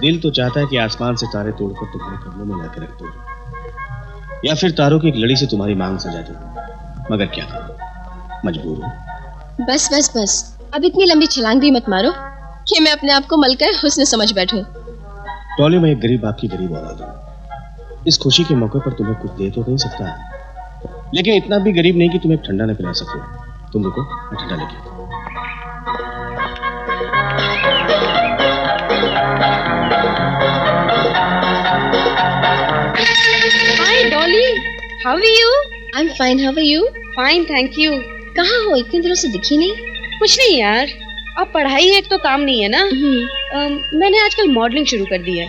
दिल तो चाहता है कि आसमान से तारे तोड़कर तुम्हारे कमरों में लाकर रख दूं, या फिर तारों की एक लड़ी से तुम्हारी मांग सजा दूं, मगर क्या करूं, मजबूर हूं। बस बस बस, अब इतनी लंबी छलांग भी मत मारो कि मैं अपने आप को मलकर हुस्न समझ बैठूं। डॉली, मैं एक गरीब बाप की गरीब औलाद हूं। इस खुशी के मौके पर तुम्हें कुछ दे तो नहीं सकता, लेकिन इतना भी गरीब नहीं कि तुम्हें ठंडा न पिला सकूं। तुम रुको, मैं ठंडा लेके आता हूं। Hi Dolly, how are you? I'm fine, how are you? Fine, thank you. कहाँ हो? इतने दिनों से दिखी नहीं। कुछ नहीं यार, अब पढ़ाई है तो काम नहीं है ना। मैंने आजकल मॉडलिंग शुरू कर दी है।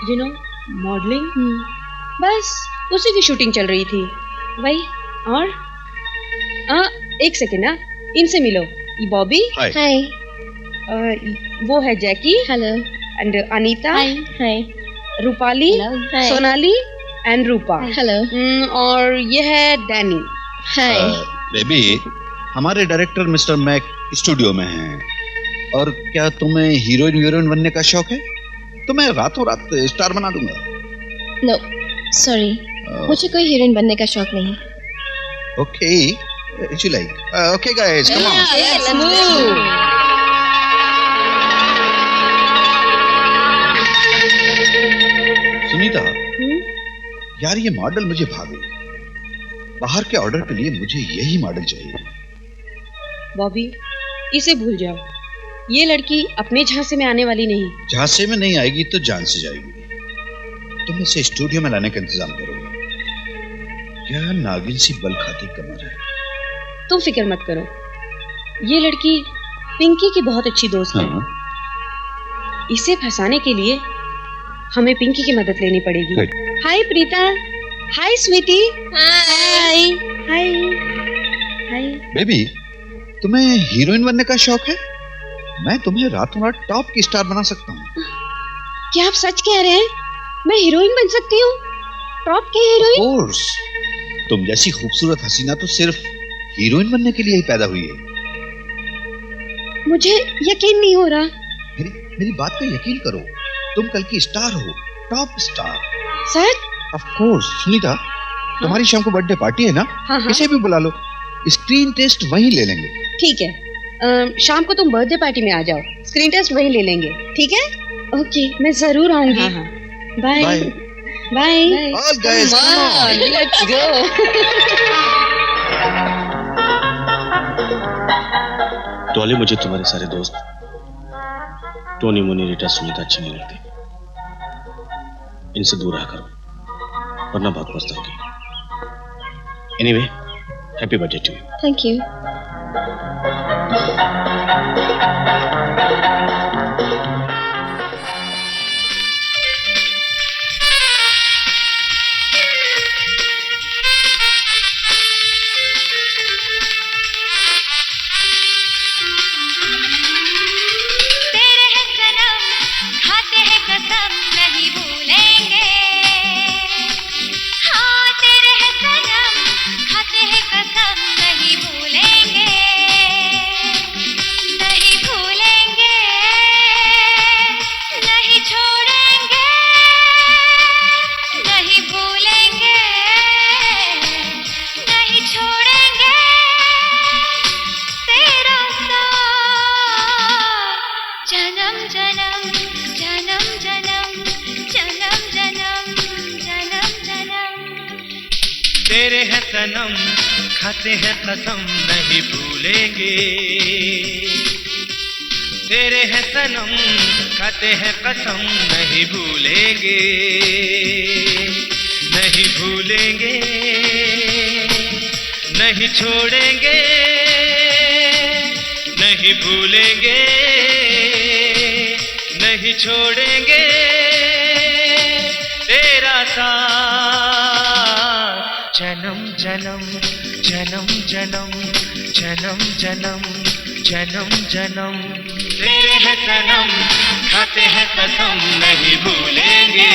You know, modelling. बस उसी की शूटिंग चल रही थी। वही और एक सेकेंड ना, इनसे मिलो। ये बॉबी। हाय। वो है Jackie. Hello. And Anita. Hi. Hi. Rupali. Hi. Sonali and Rupa. Hello. और ये है डैनी। हाय। बेबी, हमारे डायरेक्टर मिस्टर मैक स्टूडियो में हैं। और क्या तुम्हें हीरोइन बनने का शौक है? तो मैं रातों रात स्टार बना दूंगा। नो, सॉरी, मुझे कोई हीरोइन बनने का शौक नहीं। Okay, if you like. Okay guys, come on. Let's move. Sunita, यार ये मॉडल मुझे भा गई। बाहर के ऑर्डर के लिए मुझे यही मॉडल चाहिए। बॉबी, इसे भूल जाओ। ये लड़की अपने झांसे में आने वाली नहीं। झांसे में नहीं आएगी तो जान से जाएगी। तुम इसे स्टूडियो में लाने का इंतजाम करो। क्या नागिन सी बल खाती कमर है। तुम फिक्र मत करो, ये लड़की पिंकी की बहुत अच्छी दोस्त है। इसे फंसाने के लिए हमें पिंकी की मदद लेनी पड़ेगी। हाय प्रीता। हाय स्वीटी। हाय। हाय। हाय। बेबी, तुम्हें हीरोइन बनने का शौक है? मैं तुम्हें रातों रात टॉप की स्टार बना सकता हूँ। क्या आप सच कह रहे हैं? मैं हीरोइन बन सकती हूँ? टॉप की हीरोइन? Of course. तुम जैसी खूबसूरत हसीना तो सिर्फ हीरोइन बनने के लिए ही पैदा हुई है। मुझे यकीन नहीं हो रहा। मेरी बात का यकीन करो। तुम कल की स्टार हो, top star. Sir? Of course. Sunita, तुम्हारी शाम को बर्थडे पार्टी है ना? हाँ। इसे भी बुला लो। स्क्रीन टेस्ट वहीं ले लेंगे। ठीक है, शाम को तुम बर्थडे पार्टी में आ जाओ। स्क्रीन टेस्ट वहीं ले लेंगे, ठीक है? ओके, मैं जरूर आऊंगी। Bye. Bye. All guys, come on, let's go. Dolly, मुझे तुम्हारे सारे दोस्त टोनी, मुनी, रीटा, सुनीता अच्छी नहीं लगती। इनसे दूर रहा करो, वरना बहुत पछताओगी। Anyway, happy birthday to you. Thank you. तेरे हैं सनम, खाते हैं कसम, नहीं भूलेंगे। तेरे हैं सनम, खाते हैं कसम, नहीं भूलेंगे। नहीं भूलेंगे, नहीं छोड़ेंगे, नहीं भूलेंगे, नहीं छोड़ेंगे तेरा साथ। जन्म जन्म जन्म जन्म जन्म जन्म जन्म जन्म तेरे हैं सनम, खाते हैं कसम, नहीं भूलेंगे।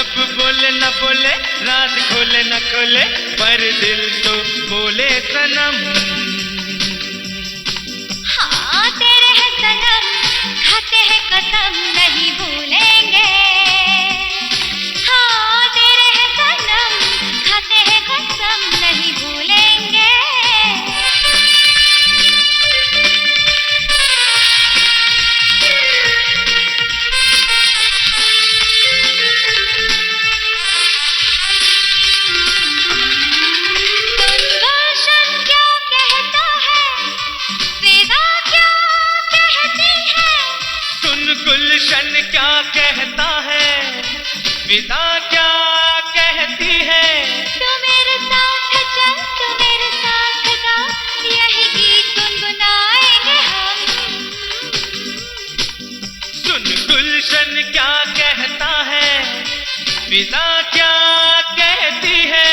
लब बोले न बोले, राज खोले न खोले, पर दिल तो बोले सनम। हाँ तेरे हैं सनम, खाते हैं कसम नहीं भूलेंगे। हाँ तेरे हैं सनम, खाते हैं कसम नहीं भूलेंगे। गुलशन क्या कहता है, विदा क्या कहती है। तू मेरे साथ चल, तू मेरे साथ गा, यही गीत गुनगुनाएंगे हम। सुन गुलशन क्या कहता है, विदा क्या कहती है।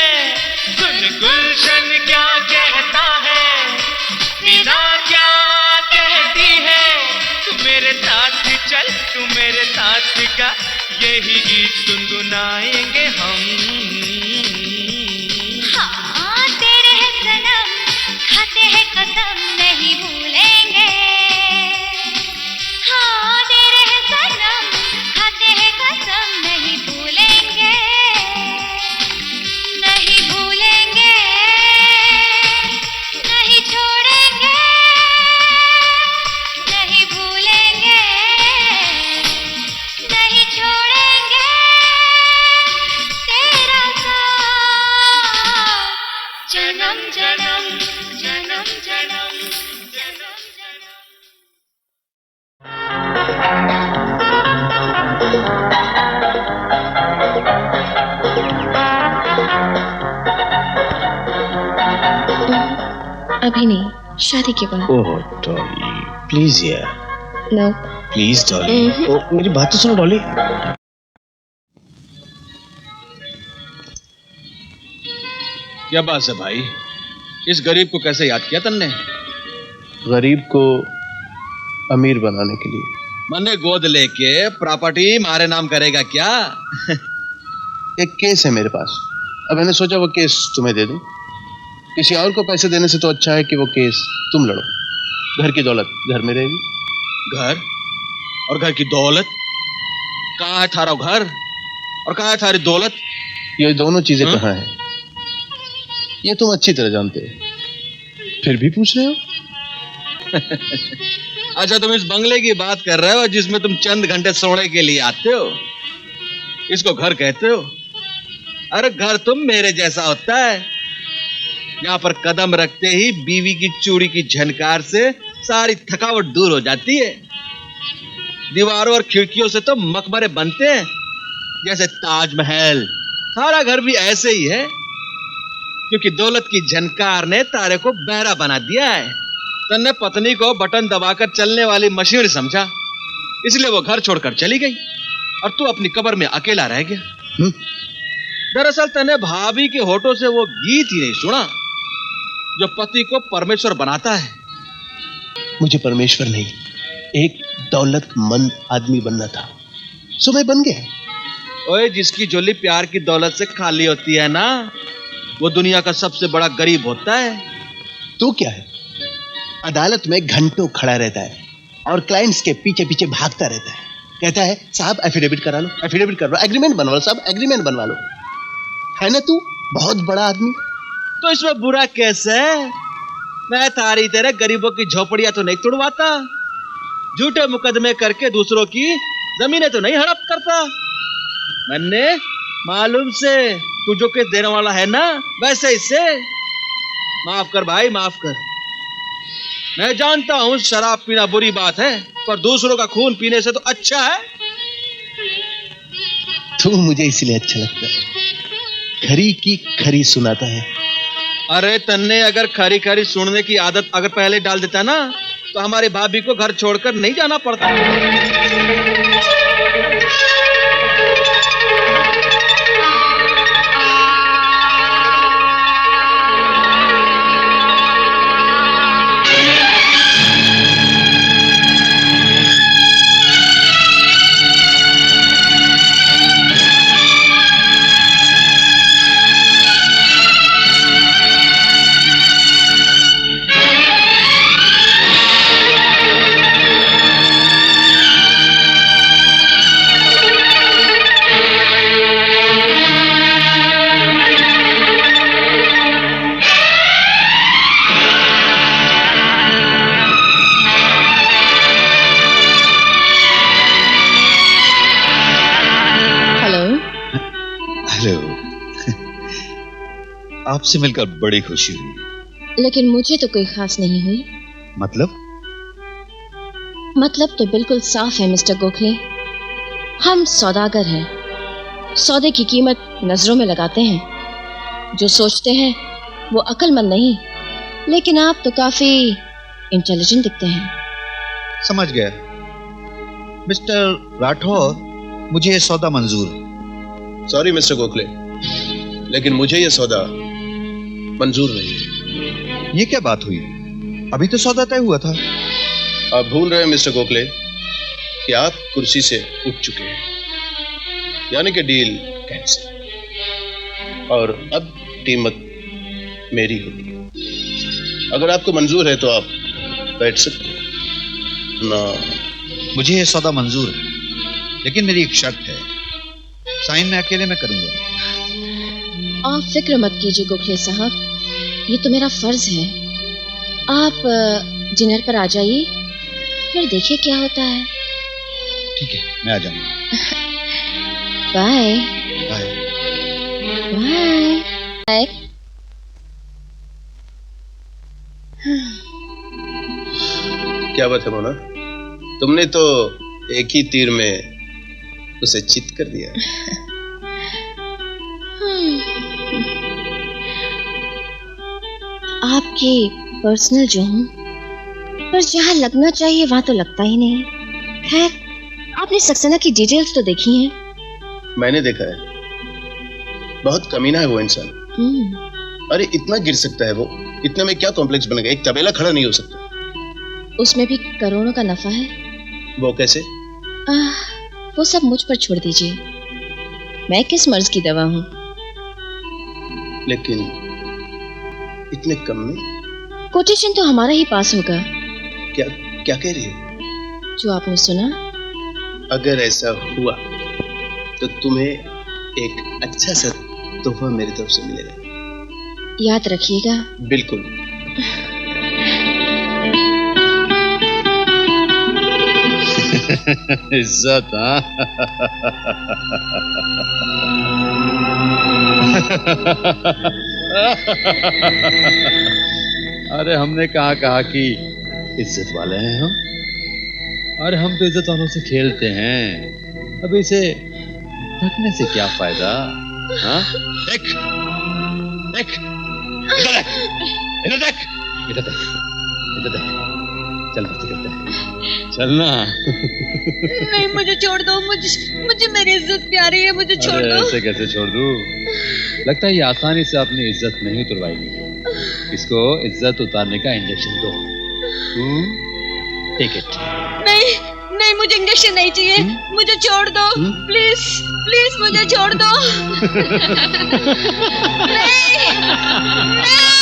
सुन गुलशन क्या कहता है, विदा क्या कहती है। तू मेरे साथ चल, तू मेरे साथ का, यही गीत गुनगुनाएंगे हम। हाँ तेरे हैं सनम, खाते हैं कसम नहीं भूलेंगे। हाँ तेरे हैं सनम, खाते हैं कसम नहीं भूलेंगे। नहीं भूलेंगे, नहीं छोड़ेंगे, नहीं भूलेंगे, नहीं छोड़ेंगे तेरा साथ। जन्म जन्म जन्म जन्म जन्म जन्म। अभी नहीं, शादी के बाद। ओह डॉली, प्लीज यार, नो प्लीज डॉली। ओ, मेरी बात तो सुनो डॉली। क्या बात है भाई, इस गरीब को कैसे याद किया तुमने? गरीब को अमीर बनाने के लिए। मने गोद लेके प्रॉपर्टी मारे नाम करेगा क्या? एक केस है मेरे पास, अब मैंने सोचा वो केस तुम्हें दे दूं। किसी और को पैसे देने से तो अच्छा है कि वो केस तुम लड़ो। घर की दौलत घर में रहेगी। घर और घर की दौलत? कहाँ है थारा घर और कहाँ है थारी दौलत? ये दोनों चीजें कहाँ हैं ये तुम अच्छी तरह जानते हो, फिर भी पूछ रहे हो। अच्छा, तुम इस बंगले की बात कर रहे हो जिसमें तुम चंद घंटे सोने के लिए आते हो, इसको घर कहते हो? अरे घर तुम मेरे जैसा होता है, यहाँ पर कदम रखते ही बीवी की चूड़ी की झनकार से सारी थकावट दूर हो जाती है। दीवारों और खिड़कियों से तो मकबरे बनते हैं जैसे ताजमहल। सारा घर भी ऐसे ही है, क्योंकि दौलत की झनकार ने तारे को बहरा बना दिया है। तन्ने पत्नी को बटन दबाकर चलने वाली मशीन समझा, इसलिए वो घर छोड़कर चली गई और तू अपनी कब्र में अकेला रह गया। दरअसल तन्ने भाभी के होठों से वो गीत ही नहीं सुना जो पति को परमेश्वर बनाता है। मुझे परमेश्वर नहीं, एक दौलतमंद आदमी बनना था, सो मैं बन गया। ओए, जिसकी झोली प्यार की दौलत से खाली होती है ना, वो दुनिया का सबसे बड़ा गरीब होता है। तू क्या है, अदालत में घंटों खड़ा रहता है और क्लाइंट्स के पीछे पीछे भागता रहता है, कहता है साहब एफिडेविट करा लो, एफिडेविट करवा, एग्रीमेंट बनवा लो साहब, एग्रीमेंट बनवा लो। है ना तू बहुत बड़ा आदमी? तो इसमें बुरा कैसे? मैं तारी तेरे गरीबों की झोपड़ियां तो नहीं तोड़वाता, झूठे मुकदमे करके दूसरों की जमीनें तो नहीं हड़प करता। मैंने मालूम से तू जो केस देने वाला है ना, वैसे इससे माफ कर भाई, माफ कर। मैं जानता हूं शराब पीना बुरी बात है, पर दूसरों का खून पीने से तो अच्छा है। तू मुझे इसलिए अच्छा लगता है, खरी की खरी सुनाता है। अरे तन्ने अगर खरी खरी सुनने की आदत अगर पहले डाल देता ना, तो हमारी भाभी को घर छोड़कर नहीं जाना पड़ता। हेलो। आपसे मिलकर बड़ी खुशी हुई। लेकिन मुझे तो कोई खास नहीं हुई। मतलब? मतलब तो बिल्कुल साफ है मिस्टर गोखले। हम सौदागर हैं। सौदे की कीमत नजरों में लगाते हैं। जो सोचते हैं वो अक्लमंद नहीं। लेकिन आप तो काफी इंटेलिजेंट दिखते हैं। समझ गया। मिस्टर राठौर, मुझे ये सौदा मंजूर है। सॉरी मिस्टर गोखले, लेकिन मुझे ये सौदा मंजूर नहीं है। ये क्या बात हुई? अभी तो सौदा तय हुआ था। आप भूल रहे हैं मिस्टर गोखले कि आप कुर्सी से उठ चुके हैं, यानी कि डील कैंसिल। और अब कीमत मेरी होगी। अगर आपको मंजूर है तो आप बैठ सकते हैं ना। मुझे ये सौदा मंजूर है, लेकिन मेरी एक शर्त है। साइन मैं अकेले में करूंगा। आप फिक्र मत कीजिए गोखले साहब, ये तो मेरा फर्ज है। आप डिनर पर आ जाइए, फिर देखिए क्या होता है। ठीक है, मैं आ जाऊंगा। Bye bye. बाय। क्या बात है मोना, तुमने तो एक ही तीर में उसे चित कर दिया। आपकी पर्सनल जो हूँ, पर जहाँ लगना चाहिए वहां तो लगता ही नहीं। खैर, आपने सक्सेना की डिटेल्स तो देखी हैं। मैंने देखा है, बहुत कमीना है वो इंसान। अरे इतना गिर सकता है वो, इतने में क्या कॉम्प्लेक्स बन गया, एक तबेला खड़ा नहीं हो सकता। उसमें भी करोड़ों का नफा है। वो कैसे? वो सब मुझ पर छोड़ दीजिए। मैं किस मर्ज की दवा हूँ। लेकिन इतने कम में? कोटेशन तो हमारा ही पास होगा। क्या क्या कह रही हो? जो आपने सुना। अगर ऐसा हुआ तो तुम्हें एक अच्छा सा तोहफा मेरी तरफ से मिलेगा। याद रखिएगा। बिल्कुल। इज्जत, हाँ? अरे हमने कहा कि इज्जत वाले हैं हम। अरे हम तो इज्जत वालों से खेलते हैं। अब इसे ढकने से क्या फायदा? हाँ? देख, देख, इधर देख, इधर देख, इधर देख, इधर देख। चल मस्ती करते हैं, चलना। नहीं, मुझे छोड़ दो। मुझे मेरी इज्जत प्यारी है, मुझे छोड़ दो। ऐसे कैसे छोड़ दूं? लगता है ये आसानी से अपनी इज्जत नहीं उतरवाएगी। इसको इज्जत उतारने का इंजेक्शन दो। Take it. नहीं नहीं, मुझे इंजेक्शन नहीं चाहिए। मुझे छोड़ दो, प्लीज प्लीज, मुझे छोड़ दो। नहीं, नहीं।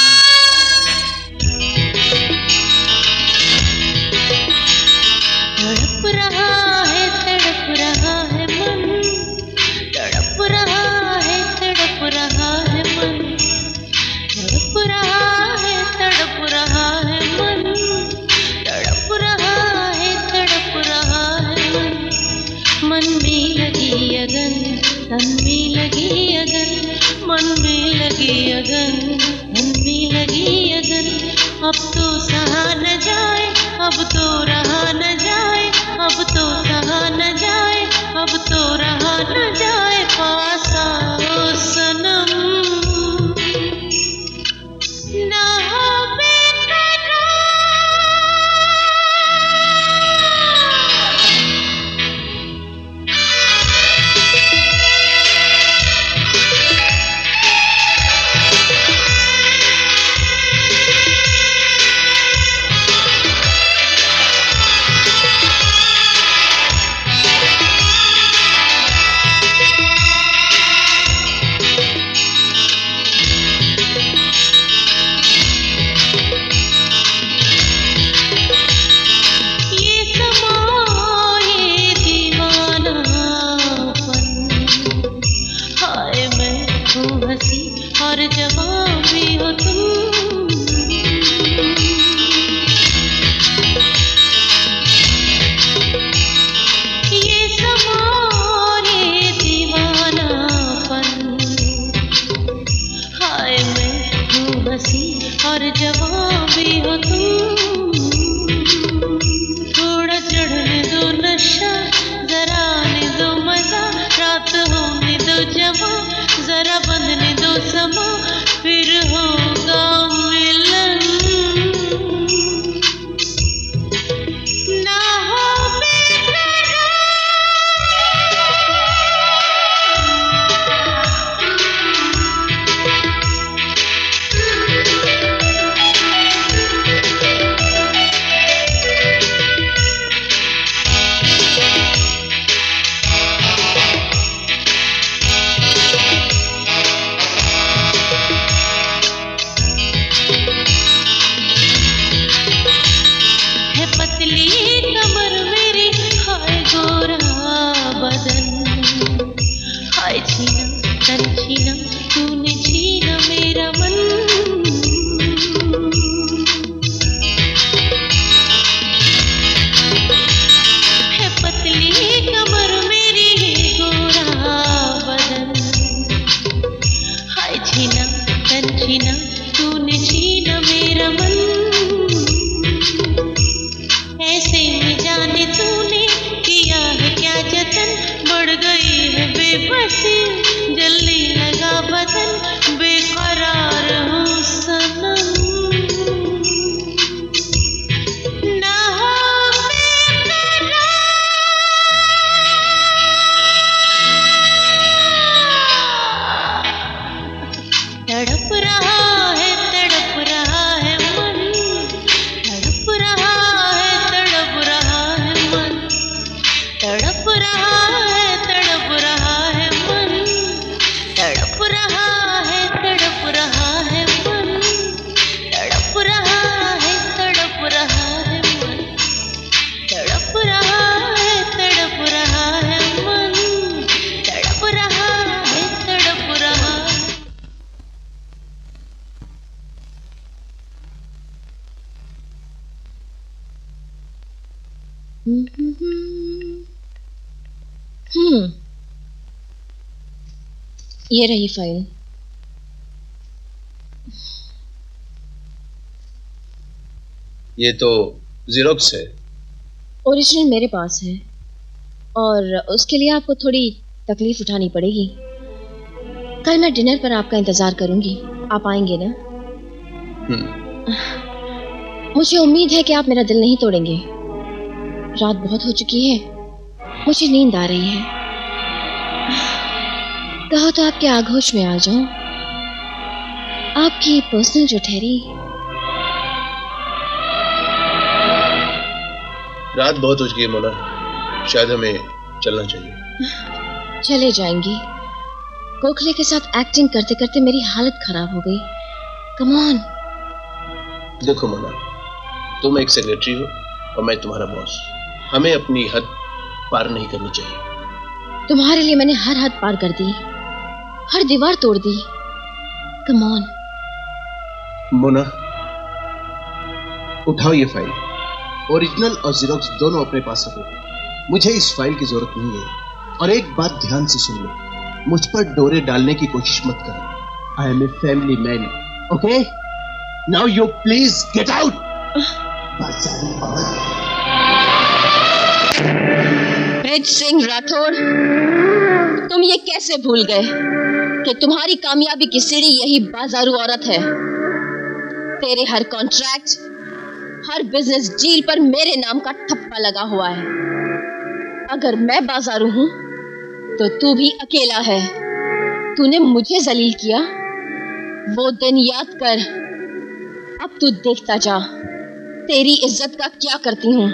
तड़प रहा है मन, तड़प रहा है मन, तड़प रहा है मन, तड़प रहा है मन, तड़प रहा है मन। मन में लगी अगन, तन में लगी अगन, मन में लगी अगन, तन में लगी अगन। अब तो सहा न जाए, अब तो रहा न जाए, अब तो सहा न जाए, अब तो रहा न जाए। पास आओ सनम, ना हो बेकरार। जरा आने दो मजा, रात होने दो जवा, जरा बंधने दो समा, फिर होगा मिलन। ना हो छीना तूने छीना मेरा मन। है पतली कमर मेरी गोरा बदन, हाय छीना तन छीना तूने छीना मेरा मन। ऐसे में जाने तूने किया है क्या जतन, बढ़ गई है बेबसी जलने लगा बदन, बेकरार हूँ सनम। ना हो तड़प रहा है मन, तड़प रहा है मन, तड़प रहा है मन, तड़प रहा है मन, तड़प रहा है मन, तड़प रहा है मन, तड़प रहा है मन, तड़प रहा है। ये रही फाइल। ये तो ज़ेरॉक्स है। ओरिजिनल मेरे पास है और उसके लिए आपको थोड़ी तकलीफ उठानी पड़ेगी। कल मैं डिनर पर आपका इंतजार करूंगी, आप आएंगे ना? मुझे उम्मीद है कि आप मेरा दिल नहीं तोड़ेंगे। रात बहुत हो चुकी है, मुझे नींद आ रही है। कहो तो आपके आगोश में आ जाऊं, आपकी पर्सनल जो ठहरी। रात बहुत हो चुकी है मोना, शायद हमें चलना चाहिए। चले जाएंगी। गोखले के साथ एक्टिंग करते करते मेरी हालत खराब हो गई। Come on. देखो मोना, तुम एक सेक्रेटरी हो और मैं तुम्हारा बॉस। हमें अपनी हद पार नहीं करनी चाहिए। तुम्हारे लिए मैंने हर हद पार कर दी, हर दीवार तोड़ दी। कम ऑन मोना, उठाओ ये फाइल। ओरिजिनल और ज़ेरॉक्स दोनों अपने पास रखो। मुझे इस फाइल की जरूरत नहीं है। और एक बात ध्यान से सुन लो, मुझ पर डोरे डालने की कोशिश मत करो। I am a family man, okay? Now you please get out. Brij Singh Rathore, तुम ये कैसे भूल गए कि तुम्हारी कामयाबी की सीढ़ी यही बाजारू औरत है। तेरे हर कॉन्ट्रैक्ट, हर बिजनेस डील पर मेरे नाम का ठप्पा लगा हुआ है। अगर मैं बाजारू हूं तो तू भी अकेला है। तूने मुझे जलील किया, वो दिन याद कर। अब तू देखता जा तेरी इज्जत का क्या करती हूं।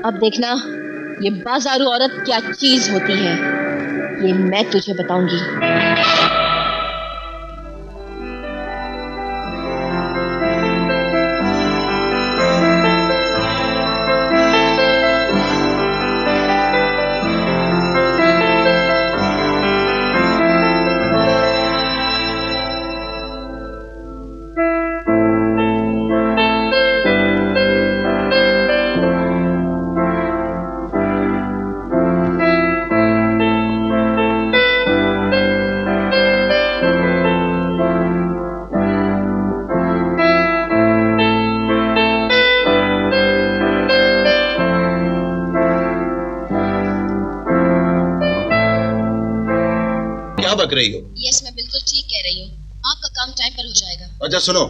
अब देखना ये बाजारू औरत क्या चीज होती है, ये मैं तुझे बताऊंगी। क्या बक रही हो? यस, मैं बिल्कुल ठीक कह रही हूँ। आपका काम टाइम पर हो जाएगा। अच्छा सुनो,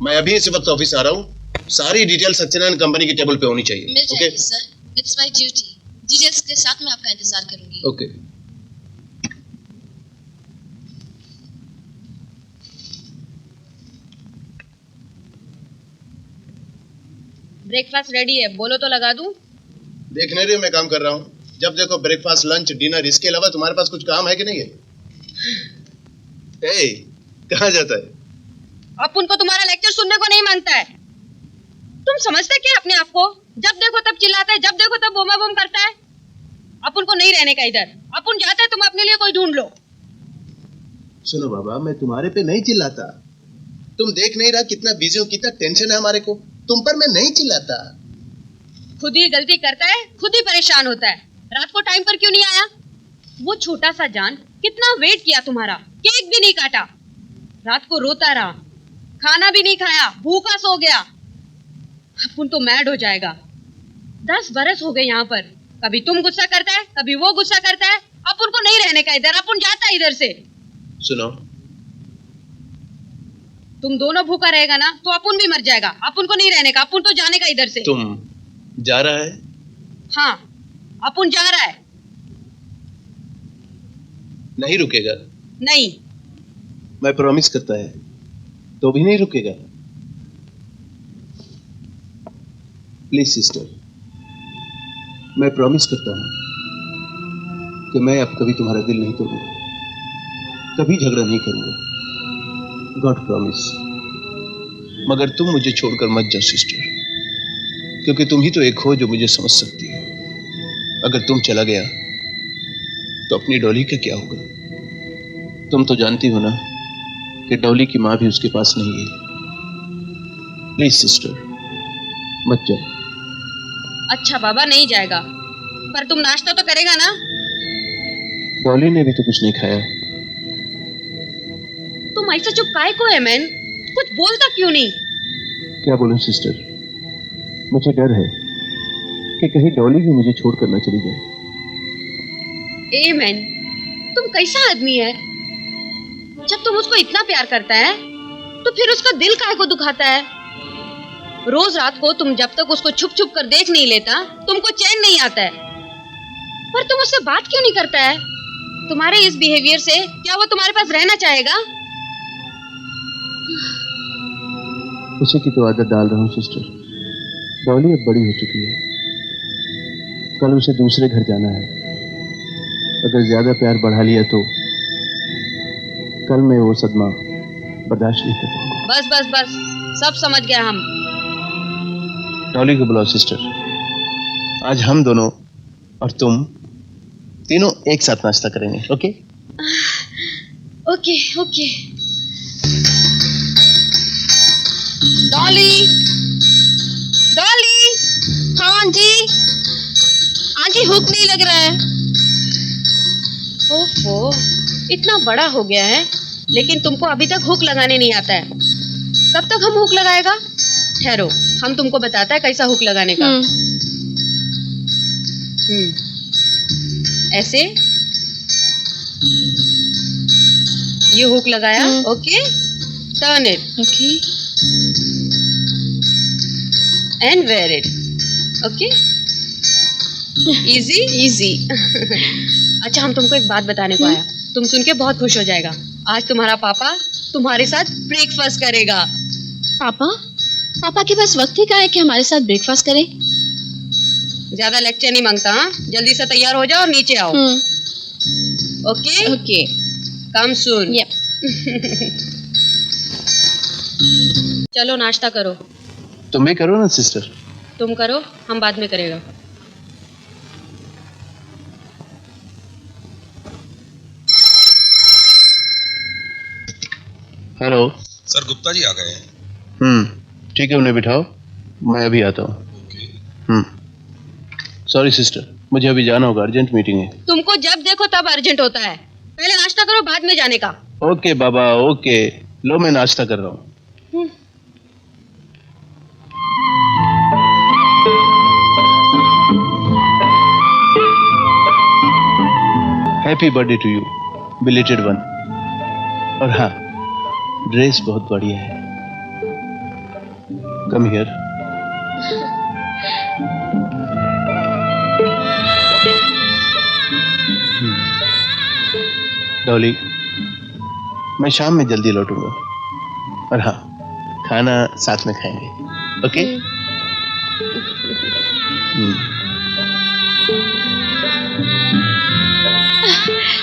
मैं अभी इस वक्त ऑफिस आ रहा हूँ। सारी डिटेल सत्यनारायण कंपनी की टेबल पे होनी चाहिए। मिल जाएगी sir. It's my duty. Details के साथ मैं आपका इंतजार करूंगी। ओके। ब्रेकफास्ट रेडी है, बोलो तो लगा दूं। देखने रहे मैं काम कर रहा हूँ। जब देखो ब्रेकफास्ट, लंच, डिनर, इसके अलावा तुम्हारे पास कुछ काम है कि नहीं है? ए, कहाँ जाता है? अपन को तुम्हारा लेक्चर सुनने को नहीं मांगता है। तुम समझते क्या अपने आप को? जब देखो तब चिल्लाता है, जब देखो तब बोमा बोम करता है। अपन को नहीं रहने का इधर। अपन जाते हैं, तुम अपने लिए कोई ढूंढ लो। सुनो बाबा, मैं तुम्हारे पे नहीं चिल्लाता। तुम देख नहीं रहा कितना बिजी हूँ, कितना टेंशन है हमारे को। तुम पर मैं नहीं चिल्लाता। खुद ही गलती करता है, खुद ही परेशान होता है। रात को टाइम पर क्यों नहीं आया? वो छोटा सा जान कितना वेट किया तुम्हारा, केक भी नहीं काटा। रात को रोता रहा, खाना भी नहीं खाया, भूखा सो गया। अपन तो मैड हो जाएगा। 10 बरस हो गए यहाँ पर। कभी तुम गुस्सा करता है, कभी वो गुस्सा करता है। अपन को नहीं रहने का इधर, अपन जाता है इधर से। सुनो, तुम दोनों भूखा रहेगा ना तो अपन भी मर जाएगा। अपन को नहीं रहने का, अपन तो जाने का इधर से। तुम जा रहा है? हाँ, अपन जा रहा है। नहीं रुकेगा? नहीं। मैं प्रॉमिस करता है तो भी नहीं रुकेगा? प्लीज सिस्टर, मैं प्रॉमिस करता हूं कि मैं अब कभी तुम्हारा दिल नहीं तोड़ूंगा, कभी झगड़ा नहीं करूंगा। God promise. मगर तुम मुझे छोड़कर मत जाओ सिस्टर, क्योंकि तुम ही तो एक हो जो मुझे समझ सकती है। अगर तुम चला गया तो अपनी डॉली का क्या होगा? तुम तो जानती हो ना कि डॉली की माँ भी उसके पास नहीं है। प्लीज सिस्टर, मत जाओ। अच्छा बाबा, नहीं जाएगा, पर तुम नाश्ता तो करेगा ना? डॉली ने भी तो कुछ नहीं खाया। तुम ऐसा चुप काहे को है मैन? कुछ बोलता क्यों नहीं? क्या बोलूं सिस्टर, मुझे डर है कि कहीं डॉली भी मुझे छोड़कर न चली जाए। ए मैन, तुम कैसा आदमी है? जब तुम उसको इतना प्यार करता है तो फिर उसका दिल काहे को दुखाता है? रोज रात को तुम जब तक उसको छुप छुप कर देख नहीं लेता, तुमको चैन नहीं आता है। पर तुम उससे बात क्यों नहीं करता है? तुम्हारे इस बिहेवियर से क्या वो तुम्हारे पास रहना चाहेगा? उसे की तो आदत डाल रहा हूँ सिस्टर। डॉली अब बड़ी हो चुकी है, कल उसे दूसरे घर जाना है। अगर ज्यादा प्यार बढ़ा लिया तो कल मैं वो सदमा बर्दाश्त नहीं कर पाऊंगा। बस बस बस, सब समझ गया हम। डॉली को बुलाओ सिस्टर। आज हम दोनों और तुम तीनों एक साथ नाश्ता करेंगे। Okay? Okay okay. Dolly, Dolly. हाँ आंटी। आंटी, हुक नहीं लग रहा है। ओफो, इतना बड़ा हो गया है लेकिन तुमको अभी तक हुक लगाने नहीं आता है। कब तक हम हुक लगाएगा? ठहरो, हम तुमको बताता है कैसा हुक लगाने का। ऐसे ये हुक लगाया। Okay, turn it. Okay. And wear it. Okay, easy easy. अच्छा, हम तुमको एक बात बताने को आया, तुम सुन के बहुत खुश हो जाएगा। आज तुम्हारा पापा तुम्हारे साथ ब्रेकफास्ट करेगा। पापा? पापा के पास वक्त ही कहाँ है कि हमारे साथ ब्रेकफास्ट करें? ज्यादा लेक्चर नहीं मांगता। हाँ, जल्दी से तैयार हो जाओ और नीचे आओ। ओके ओके, कम सून। यप। चलो नाश्ता करो। तुम भी करो ना सिस्टर। तुम करो, हम बाद में करेगा। हेलो सर, गुप्ता जी आ गए हैं। ठीक है, उन्हें बिठाओ, मैं अभी आता हूँ। सॉरी सिस्टर, मुझे अभी जाना होगा, अर्जेंट मीटिंग है। तुमको जब देखो तब अर्जेंट होता है। पहले नाश्ता करो, बाद में जाने का। ओके बाबा, ओके। लो, मैं नाश्ता कर रहा हूँ। Happy birthday to you. Belated one. और हाँ, ड्रेस बहुत बढ़िया है। Come here. डॉली, मैं शाम में जल्दी लौटूंगा। और हाँ, खाना साथ में खाएंगे, ओके?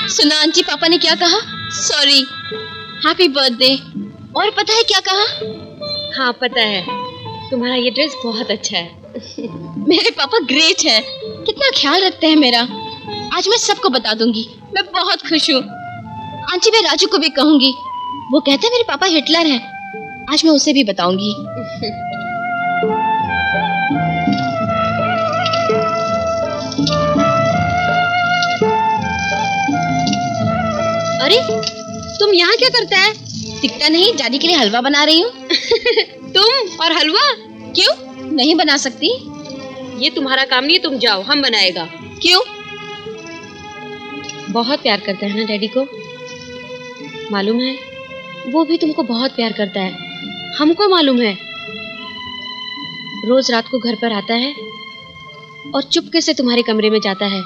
सुना आंटी, पापा ने क्या कहा? Sorry, happy birthday. और पता है क्या कहा? हाँ पता है, तुम्हारा ये ड्रेस बहुत अच्छा है। मेरे पापा ग्रेट है, कितना ख्याल रखते हैं मेरा। आज मैं सबको बता दूंगी, मैं बहुत खुश हूँ। आंटी, मैं राजू को भी कहूंगी, वो कहते हैं मेरे पापा हिटलर हैं। आज मैं उसे भी बताऊंगी। अरे तुम यहाँ क्या करता है? दिखता नहीं, दादी के लिए हलवा बना रही हूँ। तुम और हलवा? क्यों, नहीं बना सकती? ये तुम्हारा काम नहीं, तुम जाओ, हम बनाएगा। क्यों? बहुत प्यार करता है ना डैडी को, मालूम है? वो भी तुमको बहुत प्यार करता है, हमको मालूम है। रोज रात को घर पर आता है और चुपके से तुम्हारे कमरे में जाता है,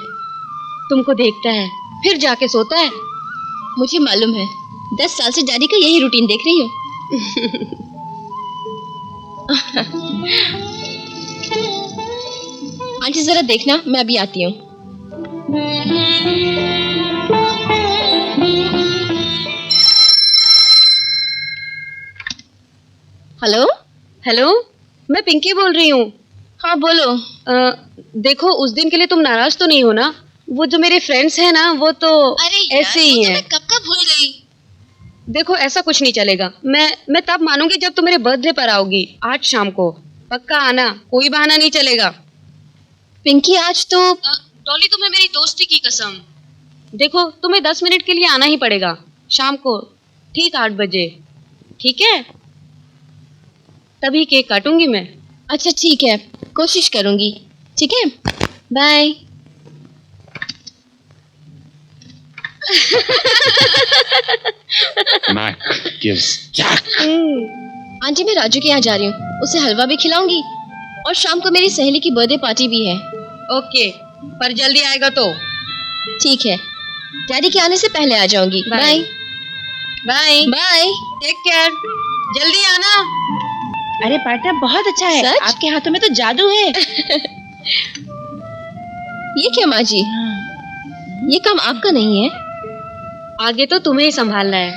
तुमको देखता है, फिर जाके सोता है। मुझे मालूम है, 10 साल से डैडी का यही रूटीन देख रही हूँ। आंटी जरा देखना, मैं अभी आती हूँ। हेलो हेलो, मैं पिंकी बोल रही हूँ। हाँ बोलो। देखो, उस दिन के लिए तुम नाराज तो नहीं हो ना? वो जो मेरे फ्रेंड्स हैं ना, वो तो ऐसे ही हैं। कब कब भूल गई। देखो, ऐसा कुछ नहीं चलेगा। मैं तब मानूंगी जब तुम मेरे बर्थडे पर आओगी, आज शाम को। पक्का आना, कोई बहाना नहीं चलेगा। पिंकी, आज तो डॉली, तुम्हें मेरी दोस्ती की कसम। देखो, तुम्हें 10 मिनट के लिए आना ही पड़ेगा, शाम को ठीक 8 बजे, ठीक है? तभी केक काटूंगी मैं। अच्छा ठीक है, कोशिश करूंगी। ठीक है, बाय। आंटी, मैं राजू के यहाँ जा रही हूँ, उसे हलवा भी खिलाऊंगी और शाम को मेरी सहेली की बर्थडे पार्टी भी है। ओके, पर जल्दी आएगा तो। ठीक है, डैडी के आने से पहले आ जाऊंगी। Bye bye bye, take care, जल्दी आना। अरे पार्टनर, बहुत अच्छा है। सच? आपके हाथों में तो जादू है। ये क्या माँ जी, ये काम आपका नहीं है। आगे तो तुम्हें ही संभालना है।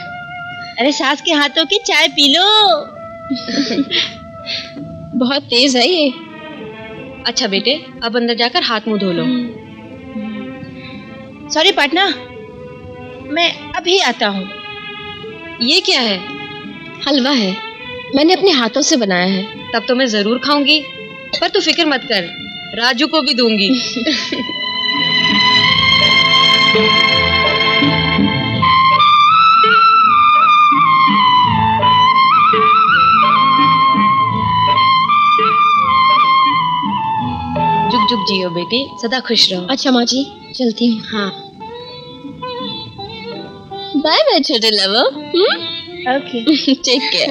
अरे सास के हाथों की चाय पी लो। बहुत तेज है ये। अच्छा बेटे, अब अंदर जाकर हाथ मुंह धो लो। सॉरी पार्टनर, मैं अभी आता हूँ। ये क्या है? हलवा है, मैंने अपने हाथों से बनाया है। तब तो मैं जरूर खाऊंगी, पर तू फिक्र मत कर, राजू को भी दूंगी। जुग जुग जियो बेटी, सदा खुश रहो। अच्छा माँ जी, चलती हूँ। हाँ, बाय बाय छोटे lover. Okay, take care.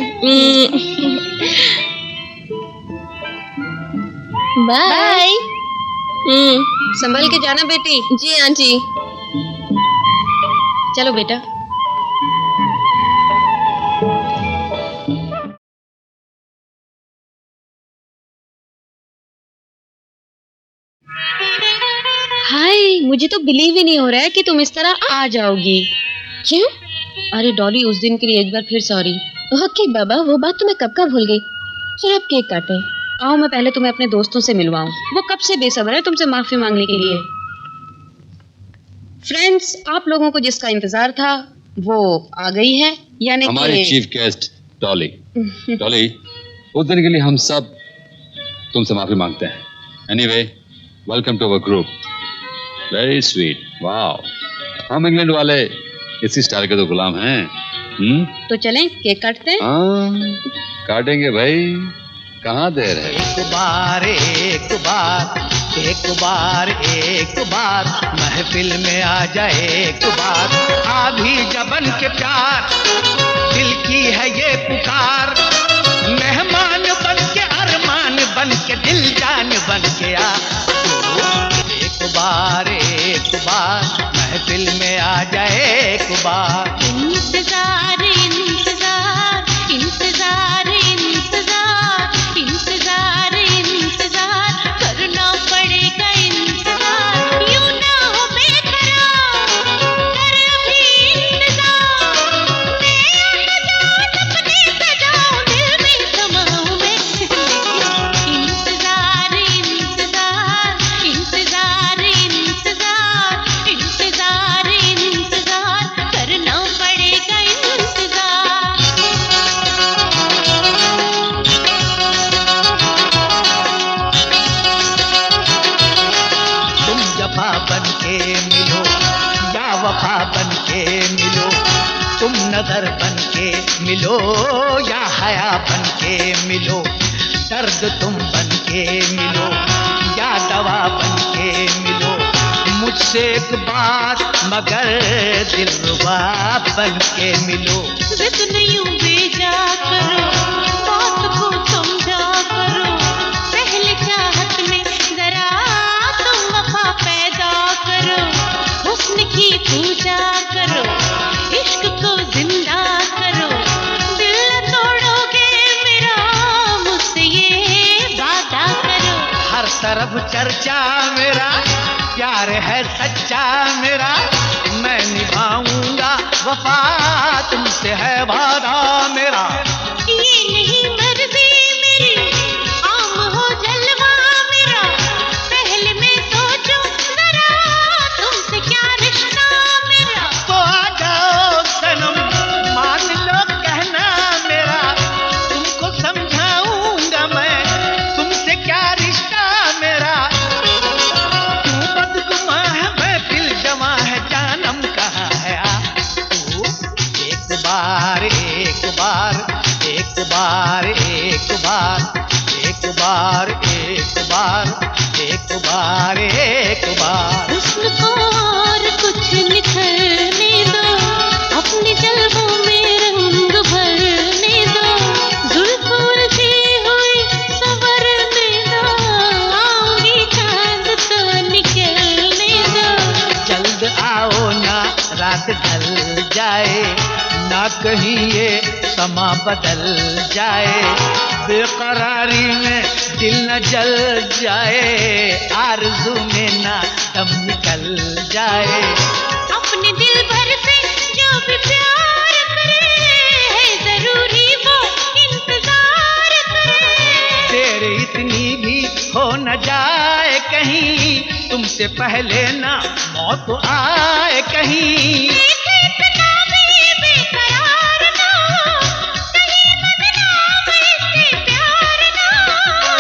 Bye. संभल के जाना बेटी। जी आंटी। चलो बेटा। हाय, मुझे तो बिलीव ही नहीं हो रहा है कि तुम इस तरह आ जाओगी। क्यों? अरे डॉली, उस दिन के लिए एक बार फिर सॉरी। ओके बाबा, वो बात तो मैं कब का भूल गई। चलो अब केक काटें। आओ, मैं पहले तुम्हें अपने दोस्तों से मिलवाऊं। वो कब से बेसब्र है तुमसे माफी मांगने के लिए। फ्रेंड्स, आप लोगों को जिसका इंतजार था वो आ गई है, यानी हमारी चीफ गेस्ट डॉली। डॉली, उस दिन के लिए हम सब तुमसे माफी मांगते हैं। Anyway, welcome to our group. Very sweet, wow. हम इंग्लैंड वाले इसी स्टाइल के तो गुलाम हैं। तो चलें केक काटते हैं। हाँ, काटेंगे भाई, कहाँ देर है। एक बार एक बार महफिल में आ जाए एक बार। आ भी जबन के प्यार, दिल की है ये पुकार। मेहमान बन के अरमान बन के दिल जान बन के आ। एक बार महफिल में आ जाए एक बार। इंतजार इंतजार इंतजार इंतजार इंतजार इंतजार करना पड़ेगा इंतजार। यूं ना हो बेकरार, कर अभी इंतजार। मैं सपने सजाऊं, दिल में समाऊं मैं। इंतजार इंतजार इंतजार इंतजार इंतजार इंतजार करना पड़ेगा इंतजार। तुम जफा बन के मिलो या वफा बन के मिलो। तुम नजर बन के मिलो या हया बन के मिलो। दर्द तुम बन के मिलो या दवा बन के मिलो। मुझसे एक बात मगर दिलरुबा बन के मिलो। जिद यूं बेजा करो, बात को समझा करो। पहले चाहत में जरा तुम वफा पैदा करो। हुस्न की पूजा करो, इश्क को जिंदा करो। दिल न तोड़ोगे मेरा, मुझसे ये वादा करो। हर तरफ चर्चा मेरा, प्यार है सच्चा मेरा। मैं निभाऊंगा वफा, तुमसे है वादा मेरा। ये नहीं मर्जी मेरी, आम हो जलवा मेरा। पहले मैं सोचूं जरा, तुमसे क्या रिश्ता मेरा। तो आ जाओ सनम, मान लो कहना मेरा। तुमको समझाऊंगा मैं, तुमसे क्या रिश्ता मेरा। तू बदगुमा है, महफिल जमा है, जानम कहाँ है आ। तू एक बार एक बार एक बार एक बार एक बार एक बार एक बार एक बार। हुस्न को और कुछ निखरने दो, अपने जल्बों में रंग भरने दो। जुल्फ उलझी हुई संवरने दो, आऊंगी चांद तो निकलने दो। जल्द आओ ना रात ढल जाए, ना कहीं ये समा बदल जाए। बेकरारी में दिल न जल जाए, आरज़ू में ना दम निकल जाए। अपने दिल भर से जो भी प्यार करे, है जरूरी वो इंतजार करे। तेरे इतनी भी हो न जाए कहीं, तुमसे पहले ना मौत आए कहीं। इतना भी बेकरार ना हो, कहीं बदनाम इससे प्यार ना हो।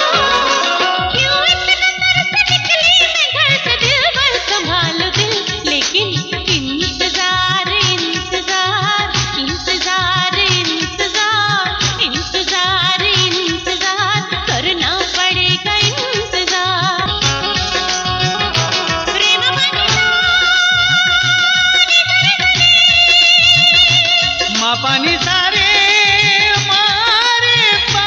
क्यों इतना तरस निकली मैं घर से, दिल भर संभालो दिल। लेकिन इंतजार इंतजार इंतजार इंतजार इंतजार इंतजार करना पड़ेगा इंतजार। प्रेम माँ पानी सारे मारे पा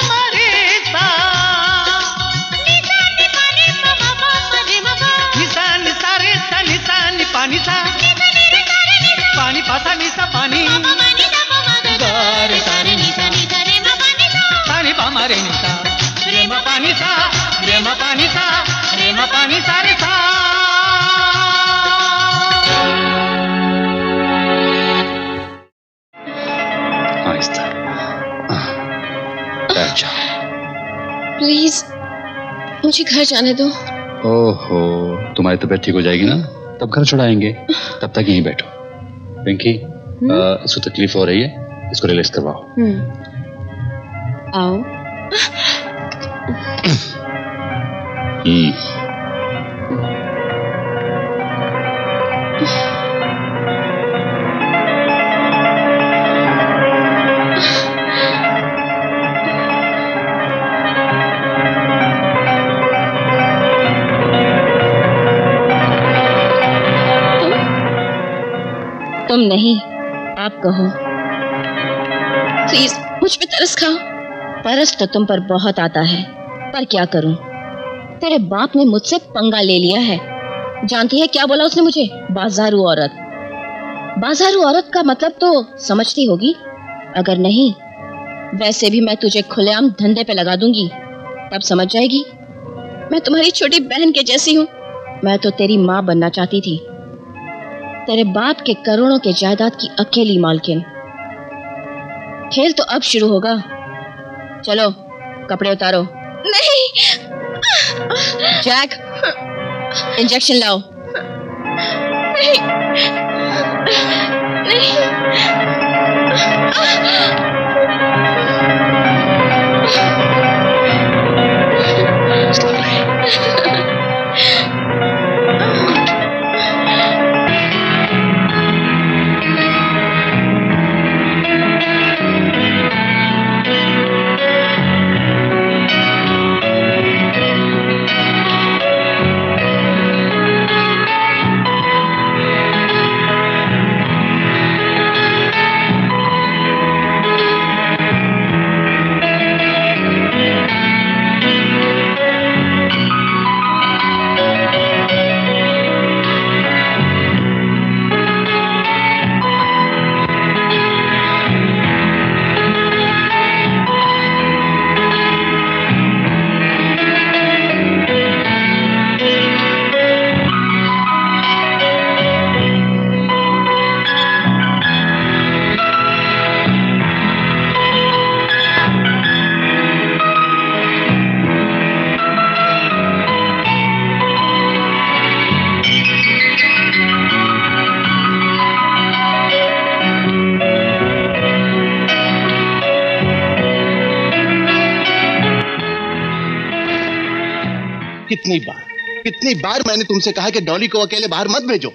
मारे सा। निशानी पानी सा बाबा मरे बाबा। निशानी सारे सा निशानी पानी सा। पानी पासा निशा पानी। गारे सारे निशा पानी पा मारे निशा। प्रेम पानी सा प्रेम पानी सा प्रेम पानी सारे सा। आहिस्ता, बैठ जाओ। प्लीज मुझे घर जाने दो। ओहो, तुम्हारी तबीयत ठीक हो जाएगी ना, तब घर छुड़ाएंगे। तब तक यहीं बैठो। पिंकी, इसको तकलीफ हो रही है, इसको रिलैक्स करवाओ। आओ। तुम नहीं, आप कहो। प्लीज मुझ पे तरस खाओ। तरस तो तुम पर बहुत आता है, पर क्या करूं? तेरे बाप ने मुझसे पंगा ले लिया है। जानती है क्या बोला उसने मुझे? बाजारू औरत। बाजारू औरत का मतलब तो समझती होगी, अगर नहीं वैसे भी मैं तुझे खुलेआम धंधे पे लगा दूंगी, तब समझ जाएगी। मैं तुम्हारी छोटी बहन के जैसी हूँ। मैं तो तेरी माँ बनना चाहती थी, तेरे बाप के करोड़ों के जायदाद की अकेली मालकिन। खेल तो अब शुरू होगा। चलो कपड़े उतारो। नहीं। जैक, इंजेक्शन लाओ। नहीं, नहीं। कितनी बार मैंने तुमसे कहा कि डॉली को अकेले बाहर मत भेजो,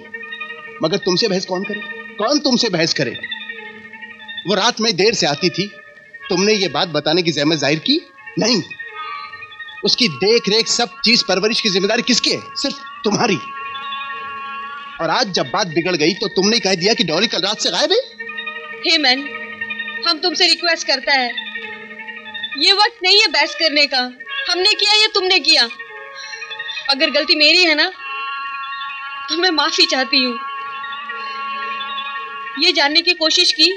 मगर तुमसे बहस कौन करे? कौन तुमसे बहस करे? वो रात में देर से आती थी, तुमने ये बात बताने की जहमत जाहिर की नहीं। उसकी देख रेख सब चीज परवरिश की जिम्मेदारी किसकी है? सिर्फ तुम्हारी। और आज जब बात बिगड़ गई तो तुमने कह दिया कि डॉली कल रात से गायब है। हेमन, हम तुमसे रिक्वेस्ट करता है, ये वक्त नहीं है बहस करने का। हमने किया या तुमने किया? अगर गलती मेरी है ना तो मैं माफी चाहती हूँ। ये जानने की कोशिश की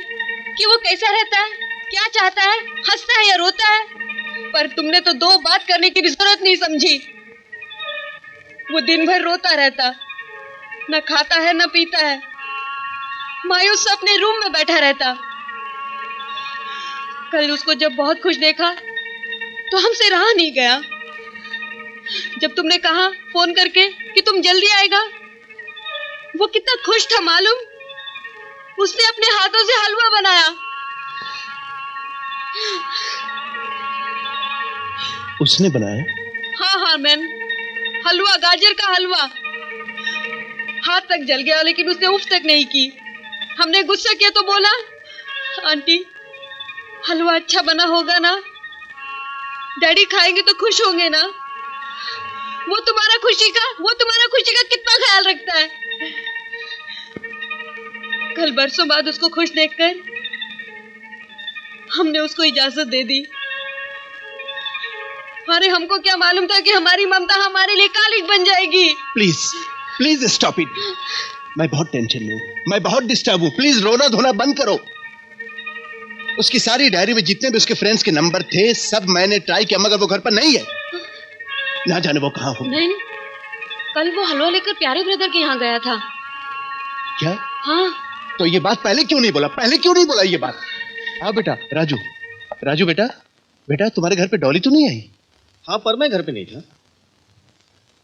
कि वो कैसा रहता है, क्या चाहता है, हंसता है या रोता है, पर तुमने तो दो बात करने की भी जरूरत नहीं समझी। वो दिन भर रोता रहता, न खाता है न पीता है, मायूस अपने रूम में बैठा रहता। कल उसको जब बहुत खुश देखा तो हमसे रहा नहीं गया। जब तुमने कहा फोन करके कि तुम जल्दी आएगा, वो कितना खुश था मालूम? उसने अपने हाथों से हलवा बनाया। उसने बनाया? हाँ हाँ मैन, हलवा, गाजर का हलवा। हाथ तक जल गया लेकिन उसने उफ तक नहीं की। हमने गुस्सा किया तो बोला, आंटी हलवा अच्छा बना होगा ना? डैडी खाएंगे तो खुश होंगे ना? वो तुम्हारा खुशी का कितना ख्याल रखता है। कल बरसों बाद उसको खुश देखकर हमने उसको इजाजत दे दी। अरे हमको क्या मालूम था कि हमारी ममता हमारे लिए कालिक बन जाएगी। Please stop it. मैं बहुत टेंशन में हूँ, मैं बहुत डिस्टर्ब हूँ। प्लीज रोना धोना बंद करो। उसकी सारी डायरी में जितने भी उसके फ्रेंड्स के नंबर थे सब मैंने ट्राई किया, मगर वो घर पर नहीं है। ना जाने वो कहाँ हो। नहीं, कल वो हलवा लेकर प्यारे ब्रदर के यहाँ गया था। क्या? हाँ। तो ये बात पहले क्यों नहीं बोला? ये बात। हाँ बेटा, राजू बेटा तुम्हारे घर पे डॉली तो नहीं आई? हाँ, पर मैं घर पे नहीं था।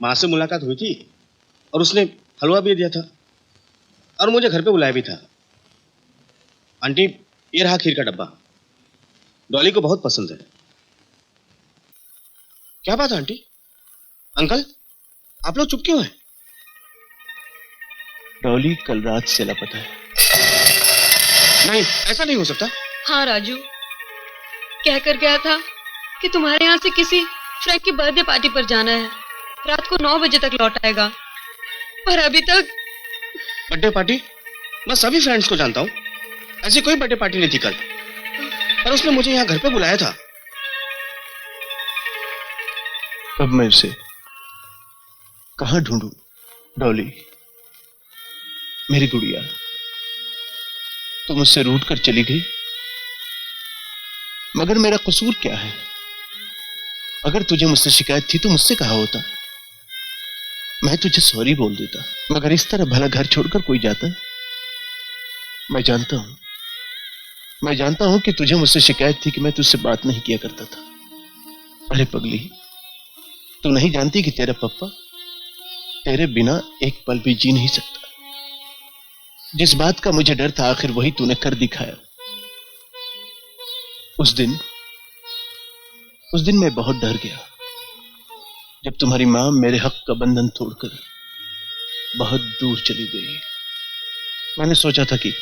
माँ से मुलाकात हुई थी और उसने हलवा भी दिया था और मुझे घर पे बुलाया भी था। आंटी, ये रहा खीर का डब्बा, डॉली को बहुत पसंद है। क्या बात है आंटी? अंकल, आप लोग चुप क्यों हैं? डॉली कल रात से लापता है। नहीं, ऐसा नहीं हो सकता। हाँ राजू, कह कर गया था कि तुम्हारे यहाँ से किसी फ्रेंड की बर्थडे पार्टी पर जाना है, रात को 9 बजे तक लौट आएगा, पर अभी तक। Birthday party? मैं सभी फ्रेंड्स को जानता हूँ, ऐसी कोई बर्थडे पार्टी नहीं थी कल, पर उसने मुझे यहाँ घर पे बुलाया था। अब मैं उसे कहाँ ढूंढूं? डॉली, मेरी गुड़िया, तुम मुझसे रूठ कर चली गई, मगर मेरा कसूर क्या है? अगर तुझे मुझसे शिकायत थी तो मुझसे कहा होता, मैं तुझे सॉरी बोल देता, मगर इस तरह भला घर छोड़कर कोई जाता? मैं जानता हूं कि तुझे मुझसे शिकायत थी कि मैं तुझसे बात नहीं किया करता था। अरे पगली, तू नहीं जानती कि तेरा पप्पा तेरे बिना एक पल भी जी नहीं सकता। जिस बात का मुझे डर था, आखिर वही तूने कर दिखाया। उस दिन मैं बहुत डर गया जब तुम्हारी मां मेरे हक का बंधन तोड़कर बहुत दूर चली गई। मैंने सोचा था कि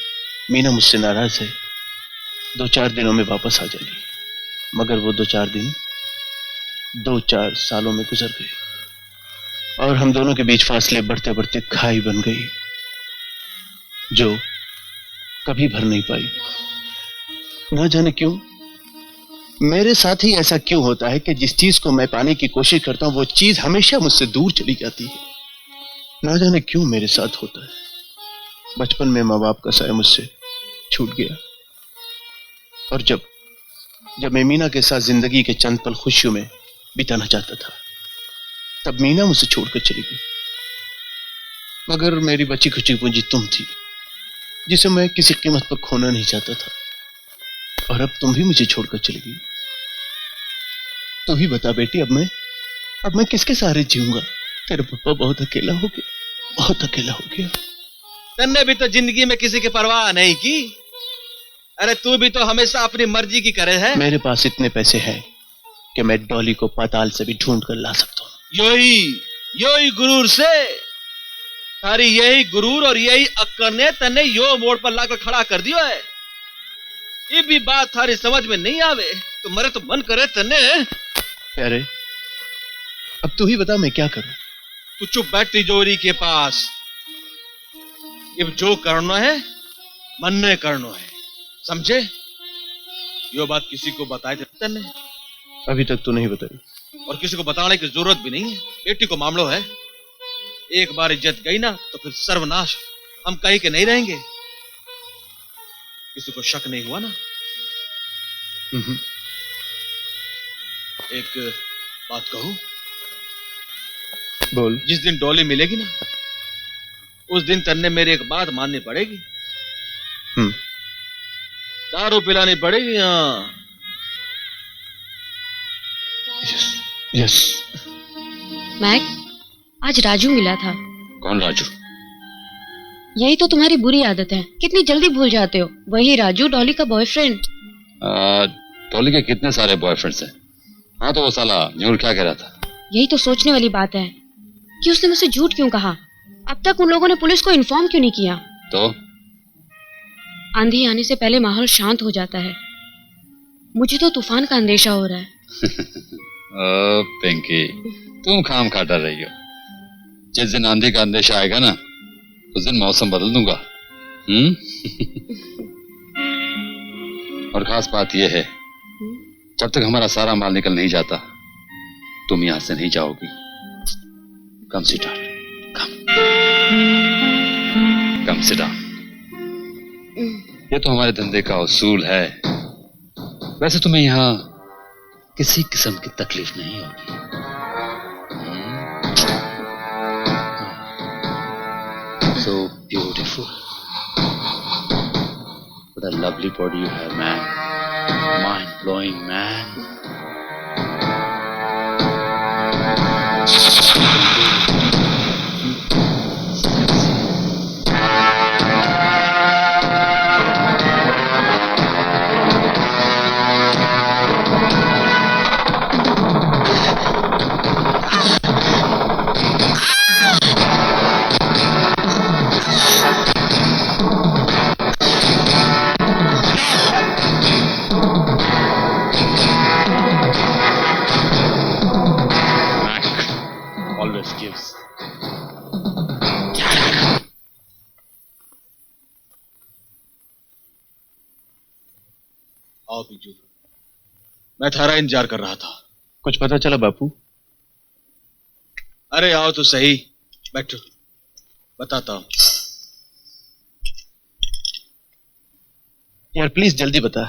मीना मुझसे नाराज है, 2-4 दिनों में वापस आ जाएगी, मगर वो 2-4 दिन 2-4 सालों में गुजर गए और हम दोनों के बीच फासले बढ़ते बढ़ते खाई बन गई जो कभी भर नहीं पाई। ना जाने क्यों मेरे साथ ही ऐसा क्यों होता है कि जिस चीज को मैं पाने की कोशिश करता हूं वो चीज हमेशा मुझसे दूर चली जाती है। ना जाने क्यों मेरे साथ होता है। बचपन में माँ बाप का साया मुझसे छूट गया और जब मैं मीना के साथ जिंदगी के चंद पल खुशियों में बिताना चाहता था, तब मीना मुझसे छोड़कर चली गई। मगर मेरी बची खुची पूंजी तुम थी, जिसे मैं किसी कीमत पर खोना नहीं चाहता था, और अब तुम भी मुझे छोड़कर चली गई। तू ही बता बेटी, अब मैं किसके सहारे जीऊंगा? तेरा पापा बहुत अकेला हो गया। तन्ने भी तो जिंदगी में किसी की परवाह नहीं की। अरे तू भी तो हमेशा अपनी मर्जी की करे है। मेरे पास इतने पैसे हैं कि मैं डॉली को पाताल से भी ढूंढ कर ला सकता हूँ। यही गुरूर से तारी यही गुरूर और यही अक्कर ने तन्ने यो मोड़ पर लाकर खड़ा कर दियो है। ये भी बात थारी समझ में नहीं आवे तो मरे तो मन करे तन्ने। अरे अब तू ही बता मैं क्या करूं? तू चुप बैठ तिजोरी के पास। अब जो करना है मन में करना है, समझे? यो बात किसी को बताए थे तन्ने? अभी तक तो नहीं बताई और किसी को बताने की जरूरत भी नहीं है। बेटी को मामलो है, एक बार इज्जत गई ना तो फिर सर्वनाश। हम कहीं के नहीं रहेंगे। किसी को शक नहीं हुआ ना? एक बात कहूं? बोल। जिस दिन डॉली मिलेगी ना, उस दिन तन्ने मेरी एक बात माननी पड़ेगी। दारू पिलानी पड़ेगी। हाँ यस। मैक, आज राजू मिला था। कौन राजू? यही तो तुम्हारी बुरी आदत है, कितनी जल्दी भूल जाते हो। वही राजू, डॉली का बॉयफ्रेंड। डॉली के कितने सारे बॉयफ्रेंड्स हैं। हाँ तो वो साला न्यूर क्या कह रहा था? यही तो सोचने वाली बात है कि उसने मुझसे झूठ क्यों कहा। अब तक उन लोगों ने पुलिस को इन्फॉर्म क्यों नहीं किया? तो आंधी आने से पहले माहौल शांत हो जाता है। मुझे तो तूफान का अंदेशा हो रहा है। ओ पिंकी, तुम खाम खा डर रही हो। जिस दिन आंधी का अंदेशा आएगा ना, उस दिन मौसम बदल दूंगा। और खास बात यह है, जब तक हमारा सारा माल निकल नहीं जाता, तुम यहां से नहीं जाओगी। Come sit down, come sit down. ये तो हमारे धंधे का उसूल है। वैसे तुम्हें यहाँ किसी किस्म की तकलीफ नहीं होगी। So beautiful. What a lovely body you have, man. Mind-blowing, man. आओ बिजू, मैं थारा इंतजार कर रहा था। कुछ पता चला बापू? अरे आओ तो सही, बैठो, बताता हूं। यार प्लीज जल्दी बता।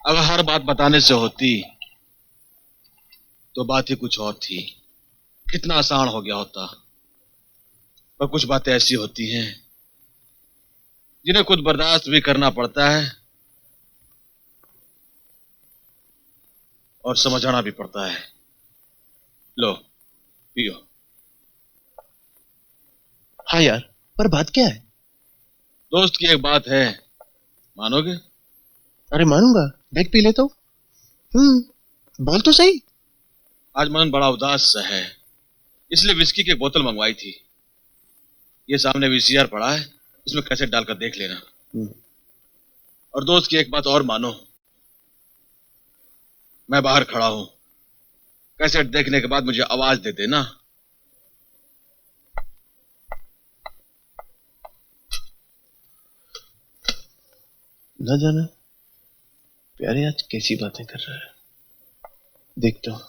अगर हर बात बताने से होती तो बात ही कुछ और थी, कितना आसान हो गया होता। पर कुछ बातें ऐसी होती हैं जिन्हें खुद बर्दाश्त भी करना पड़ता है और समझाना भी पड़ता है। लो पियो। हाँ यार, पर बात क्या है? दोस्त की एक बात है, मानोगे? अरे मानूंगा, देख पी लेता हूँ। बोल तो सही। आज मन बड़ा उदास सा है, इसलिए विस्की की एक बोतल मंगवाई थी। ये सामने वीसीआर पड़ा है, इसमें कैसेट डालकर देख लेना। और दोस्त की एक बात और मानो, मैं बाहर खड़ा हूं, कैसेट देखने के बाद मुझे आवाज दे देना। न जाना प्यारे आज कैसी बातें कर रहा है, देखता हूं।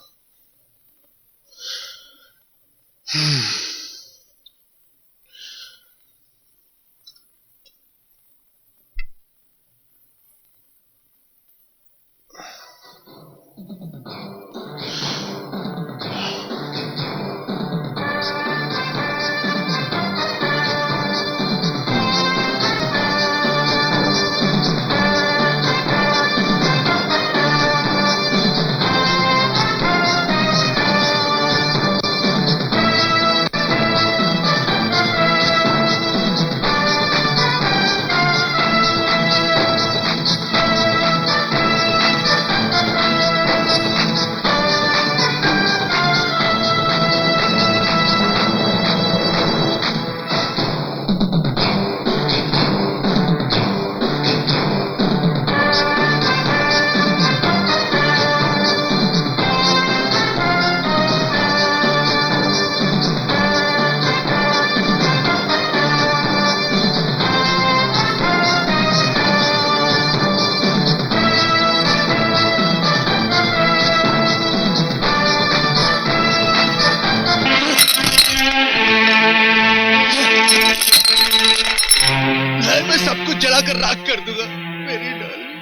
मैं सब कुछ जलाकर राख कर दूंगा मेरी डार्लिंग।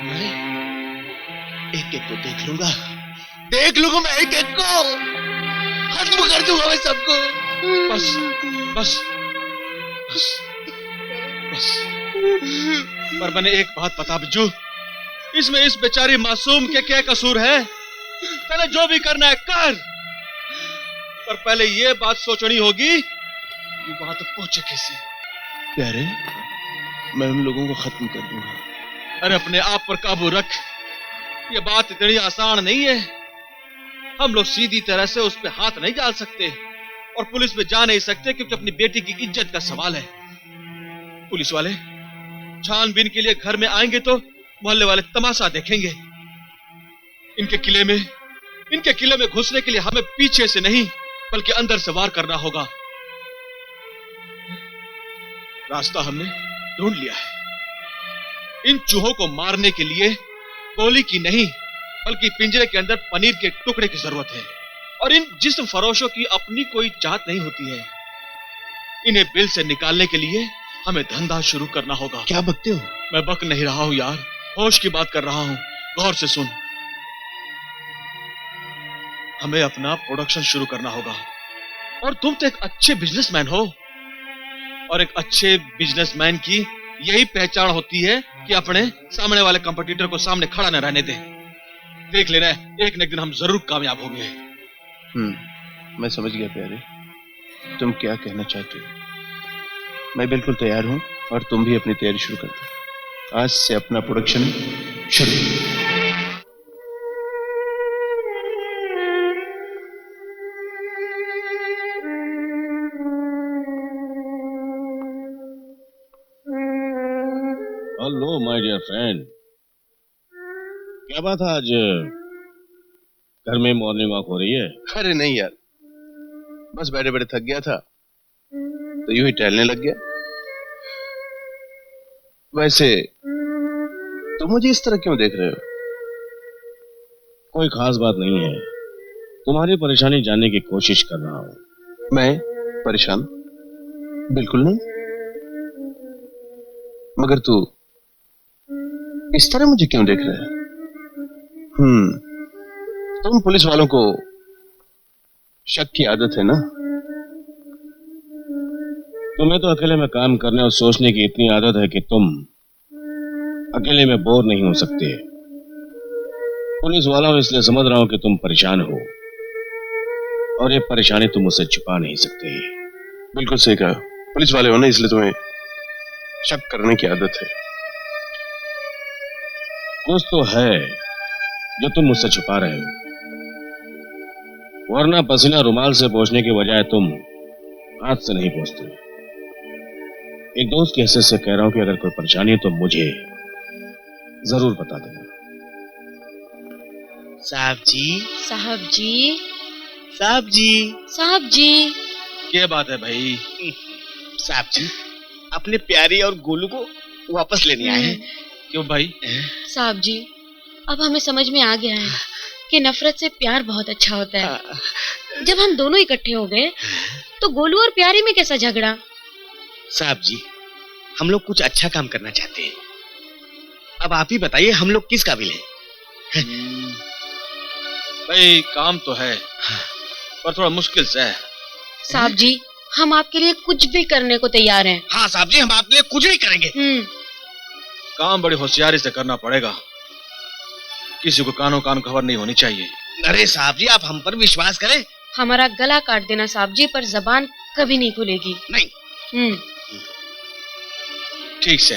मैं एक एक को देख लूंगा मैं एक एक को खत्म कर दूंगा मैं सबको। बस बस बस बस। पर मैंने एक बात बता बिज्जू, इसमें इस बेचारी मासूम के क्या कसूर है? मैंने जो भी करना है कर, पर पहले ये बात सोचनी होगी कि वहां तक पहुंचे कैसे। प्यारे, मैं उन लोगों को खत्म कर दूंगा। अरे अपने आप पर काबू रख, ये बात इतनी आसान नहीं है। हम लोग सीधी तरह से उस पर हाथ नहीं डाल सकते और पुलिस में जा नहीं सकते क्योंकि अपनी बेटी की इज्जत का सवाल है। पुलिस वाले छानबीन के लिए घर में आएंगे तो मोहल्ले वाले तमाशा देखेंगे। इनके किले में घुसने के लिए हमें पीछे से नहीं बल्कि अंदर से वार करना होगा। रास्ता हमने ढूंढ लिया है। इन चूहों को मारने के लिए गोली की नहीं बल्कि पिंजरे के अंदर पनीर के टुकड़े की जरूरत है। और इन जिस्म फरोशों की अपनी कोई चाहत नहीं होती है। इन्हें बिल से निकालने के लिए हमें धंधा शुरू करना होगा। क्या बकते हो? मैं बक नहीं रहा हूं यार, होश की बात कर रहा हूं, गौर से सुन। हमें अपना प्रोडक्शन शुरू करना होगा और तुम तो एक अच्छे बिजनेसमैन हो और एक अच्छे बिजनेसमैन की यही पहचान होती है कि अपने सामने वाले कंपटीटर को सामने खड़ा न रहने दे। देख लेना, एक न एक दिन हम जरूर कामयाब होंगे। मैं समझ गया प्यारे, तुम क्या कहना चाहते हो। मैं बिल्कुल तैयार हूं और तुम भी अपनी तैयारी शुरू कर दो। आज से अपना प्रोडक्शन शुरू। हेलो माय डियर फ्रेंड, क्या बात है आज घर में मॉर्निंग वॉक हो रही है? अरे नहीं यार, बस बैठे बैठे थक गया था तो यूं ही टहलने लग गया। वैसे तो मुझे इस तरह क्यों देख रहे हो? कोई खास बात नहीं है, तुम्हारी परेशानी जानने की कोशिश कर रहा हूं। मैं परेशान? बिल्कुल नहीं। मगर तू इस तरह मुझे क्यों देख रहा है? तुम पुलिस वालों को शक की आदत है ना? तुम्हें तो अकेले में काम करने और सोचने की इतनी आदत है कि तुम अकेले में बोर नहीं हो सकते। पुलिस वालों, इसलिए समझ रहा हूं कि तुम परेशान हो और ये परेशानी तुम मुझसे छुपा नहीं सकते। बिल्कुल सही कहा। पुलिस वाले हो ना, इसलिए तुम्हें शक करने की आदत है। कुछ तो है जो तुम मुझसे छुपा रहे हो, वरना पसीना रुमाल से पोंछने के बजाय तुम हाथ से नहीं पोंछते। एक दोस्त की हैसियत से कह रहा हूं कि अगर कोई परेशानी है तो मुझे जरूर बता देना। साहब जी, साहब जी, साहब जी, साहब जी। क्या बात है भाई? साहब जी, अपने प्यारी और गोलू को वापस लेने आए हैं। क्यों भाई? साहब जी, अब हमें समझ में आ गया है कि नफरत से प्यार बहुत अच्छा होता है। जब हम दोनों इकट्ठे हो गए तो गोलू और प्यारी में कैसा झगड़ा? साहब जी, हम लोग कुछ अच्छा काम करना चाहते हैं। अब आप ही बताइए, हम लोग किस काबिल हैं? भाई काम तो है, पर थोड़ा मुश्किल से है। साहब जी, हम आपके लिए कुछ भी करने को तैयार हैं। हाँ साहब जी, हम आपके लिए कुछ भी करेंगे। काम बड़ी होशियारी से करना पड़ेगा, किसी को कानो कान खबर नहीं होनी चाहिए। अरे साहब जी, आप हम पर विश्वास करें। हमारा गला काट देना साहब जी, पर जबान कभी नहीं खुलेगी। नहीं। ठीक से।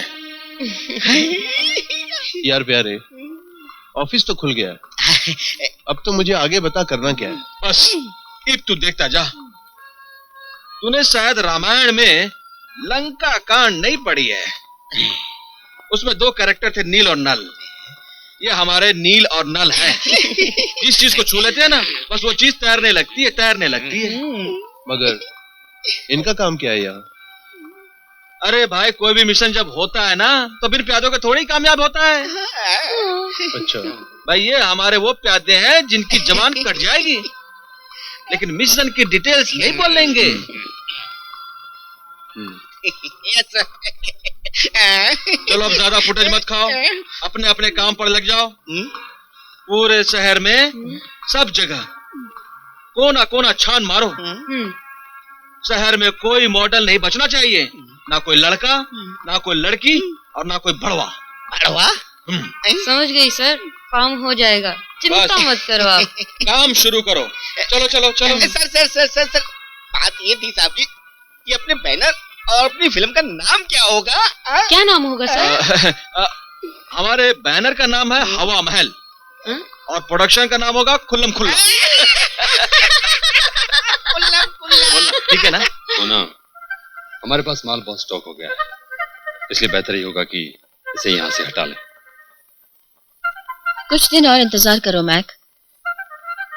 यार प्यारे, ऑफिस तो खुल गया, अब तो मुझे आगे बता करना क्या है? बस अब तू देखता जा। तूने शायद रामायण में लंका कांड नहीं पढ़ी है। उसमें दो कैरेक्टर थे, नील और नल। ये हमारे नील और नल हैं। जिस चीज को छू लेते हैं ना, बस वो चीज तैरने लगती है, तैरने लगती है। मगर इनका काम क्या है यहाँ? अरे भाई, कोई भी मिशन जब होता है ना, तो बिन प्यादों के थोड़ी कामयाब होता है। अच्छा भाई, ये हमारे वो प्यादे हैं जिनकी जबान कट जाएगी, लेकिन मिशन की डिटेल्स नहीं बोलेंगे। चलो अब ज्यादा फुटेज मत खाओ, अपने अपने काम पर लग जाओ। पूरे शहर में सब जगह कोना कोना छान मारो। शहर में कोई मॉडल नहीं बचना चाहिए, ना कोई लड़का, ना कोई लड़की और ना कोई बड़वा। बड़वा? समझ गई सर, काम हो जाएगा, चिंता मत करो आप। काम शुरू करो। चलो चलो चलो। Sir sir sir sir sir, बात ये थी साहब जी, ये अपने बैनर और अपनी फिल्म का नाम क्या होगा? क्या नाम होगा सर? हमारे बैनर का नाम है हवा महल और प्रोडक्शन का नाम होगा खुल्लम खुल्ला। ठीक है ना? तो ना, हमारे पास माल बहुत स्टॉक हो गया है, इसलिए बेहतर ही होगा कि इसे यहाँ से हटा लें। कुछ दिन और इंतजार करो मैक।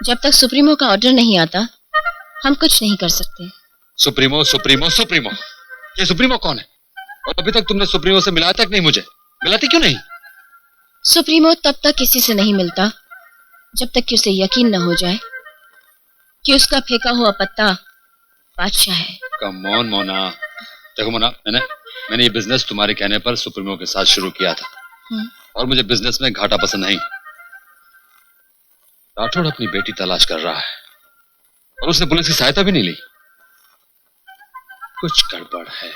जब तक सुप्रीमो का ऑर्डर नहीं आता, हम कुछ नहीं कर सकते। सुप्रीमो सुप्रीमो सुप्रीमो, ये सुप्रीमो कौन है? और अभी तक तुमने सुप्रीमो से मिलाया तक नहीं मुझे। मिलाती क्यों नहीं? सुप्रीमो तब तक किसी से नहीं मिलता जब तक कि उसे यकीन न हो जाए कि उसका फेंका हुआ पत्ता बादशाह है। Come on Mona. देखो मोना, मैंने ये बिजनेस तुम्हारे कहने पर सुप्रीमो के साथ शुरू किया था, और मुझे बिजनेस में घाटा पसंद नहीं। राठौड़ अपनी बेटी तलाश कर रहा है और उसने पुलिस की सहायता भी नहीं ली। कुछ गड़बड़ है,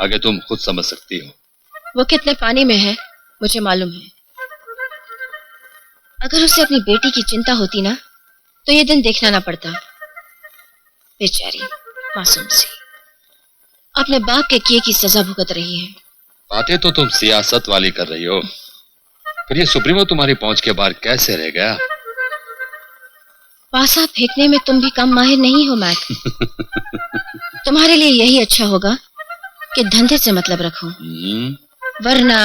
आगे तुम खुद समझ सकती हो। वो कितने पानी में है मुझे मालूम है। अगर उसे अपनी बेटी की चिंता होती ना, तो ये दिन देखना ना पड़ता। बेचारी मासूम सी अपने बाप के किए की सजा भुगत रही है। बातें तो तुम सियासत वाली कर रही हो, फिर ये सुप्रीमो तुम्हारी पहुंच के बाहर कैसे रह गया? पासा फेंकने में तुम भी कम माहिर नहीं हो मैक। तुम्हारे लिए यही अच्छा होगा कि धंधे से मतलब रखो, वरना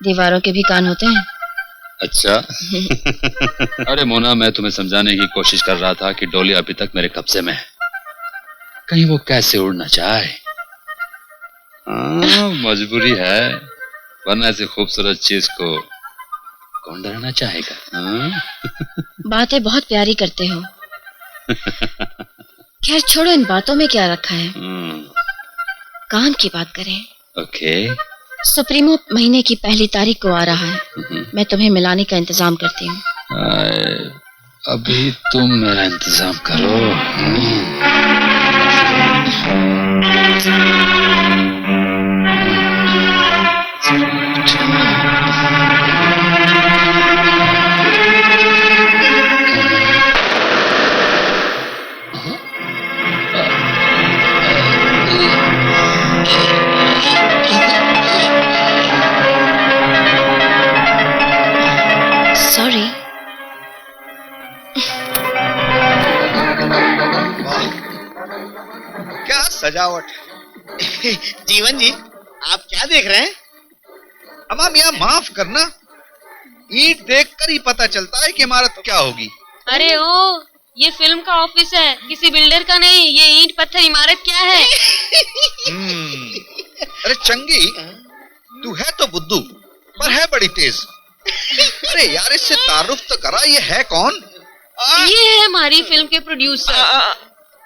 दीवारों के भी कान होते हैं। अच्छा। अरे मोना, मैं तुम्हें समझाने की कोशिश कर रहा था कि डोली अभी तक मेरे कब्जे में है, कहीं वो कैसे उड़ ना जाए। मजबूरी है। वरना ऐसी खूबसूरत चीज को कौन डराना चाहेगा? हाँ? बातें बहुत प्यारी करते हो। खैर छोड़ो, इन बातों में क्या रखा है। काम की बात करें। ओके। सुप्रीमो महीने की 1 तारीख को आ रहा है। मैं तुम्हें मिलाने का इंतजाम करती हूँ। अभी तुम मेरा इंतजाम करो। सॉरी। क्या सजावट। जीवन जी, आप क्या देख रहे हैं? अम्मा मियाँ माफ करना, ईंट देखकर ही पता चलता है कि इमारत क्या होगी। अरे ओ, ये फिल्म का ऑफिस है, किसी बिल्डर का नहीं। ये ईंट पत्थर इमारत क्या है? अरे चंगी, तू है तो बुद्धू पर है बड़ी तेज। अरे यार, इससे तारुफ तो करा, ये है कौन? ये है हमारी फिल्म के प्रोड्यूसर।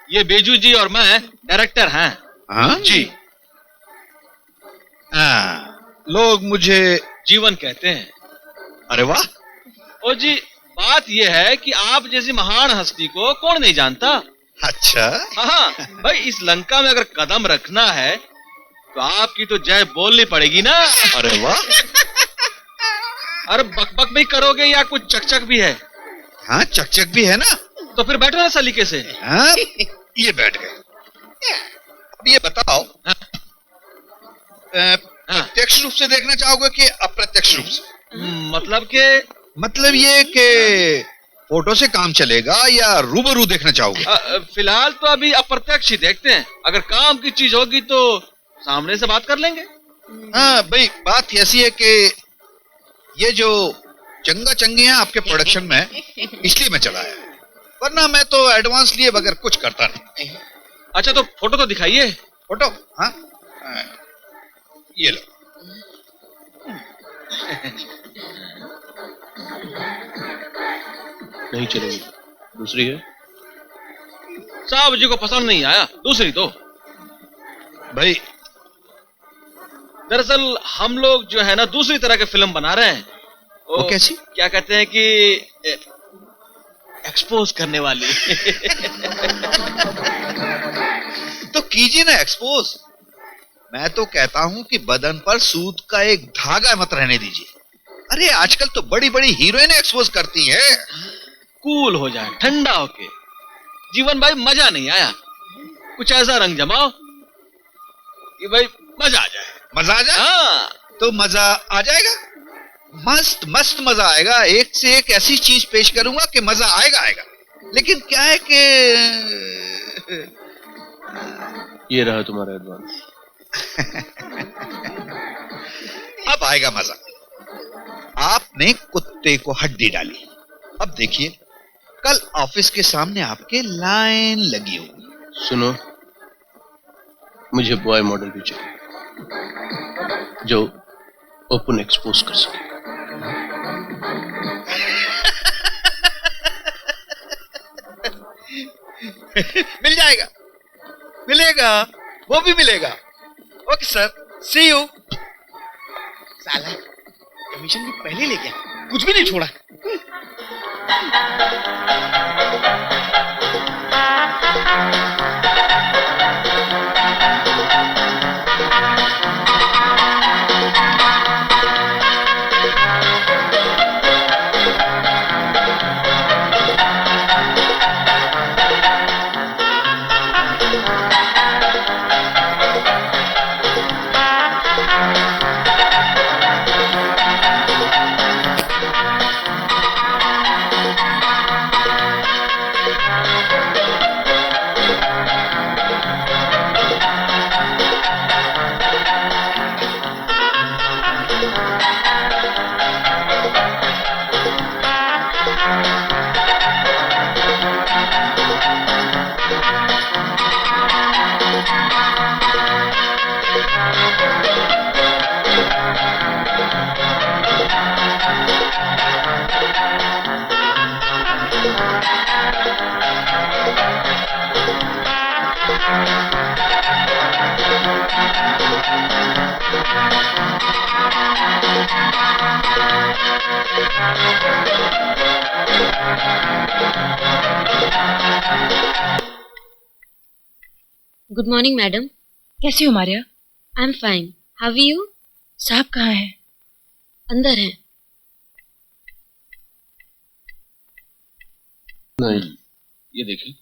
ये बेजू जी और मैं डायरेक्टर हैं। हाँ जी। लोग मुझे जीवन कहते हैं। अरे वाह। ओ जी, बात यह है कि आप जैसी महान हस्ती को कौन नहीं जानता। अच्छा। हाँ भाई, इस लंका में अगर कदम रखना है तो आपकी तो जय बोलनी पड़ेगी ना। अरे वाह। अरे बकबक भी करोगे या कुछ चकचक भी है? हाँ, चकचक भी है ना। तो फिर बैठो ना सलीके से। हाँ, ये बैठ गए। अब ये बताओ, प्रत्यक्ष रूप से देखना चाहोगे कि अप्रत्यक्ष रूप से? मतलब ये कि फोटो से काम चलेगा या रूबरू देखना चाहोगे? फिलहाल तो अभी अप्रत्यक्ष ही देखते हैं। अगर काम की चीज होगी तो सामने से बात कर लेंगे। हाँ भाई, बात ऐसी है कि ये जो चंगा चंगी है आपके प्रोडक्शन में, इसलिए मैं चला आया, वरना मैं तो एडवांस लिए बगैर कुछ करता नहीं। अच्छा, तो फोटो तो दिखाइए। फोटो? हाँ, ये लो। नहीं चलेगी, दूसरी है। साहब जी को पसंद नहीं आया, दूसरी तो। भाई दरअसल हम लोग जो है ना दूसरी तरह के फिल्म बना रहे हैं। वो कैसी? क्या कहते हैं कि एक्सपोज करने वाली। तो कीजिए ना एक्सपोज। मैं तो कहता हूं कि बदन पर सूत का एक धागा मत रहने दीजिए। अरे आजकल तो बड़ी बड़ी हीरोइन एक्सपोज करती हैं। कूल हो जाए, ठंडा होके। जीवन भाई, मजा नहीं आया। कुछ ऐसा रंग जमाओ कि भाई मजा आ जाए। मजा आ जाए? हाँ। तो मजा आ जाएगा, मस्त मस्त मजा आएगा। एक से एक ऐसी चीज पेश करूंगा कि मजा आएगा आएगा। लेकिन क्या है कि ये रहा तुम्हारा एडवांस। अब आएगा मजा। आपने कुत्ते को हड्डी डाली। अब देखिए, कल ऑफिस के सामने आपके लाइन लगी होगी। सुनो, मुझे बॉय मॉडल भी चाहिए जो ओपन एक्सपोज कर सके। मिल जाएगा, मिलेगा, वो भी मिलेगा। Okay sir, see you. साला कमीशन भी पहले ले गया, कुछ भी नहीं छोड़ा। Good morning madam. कैसी हो Maria? I am fine, how are you? साहब कहाँ है? अंदर है। नहीं, ये देखिए,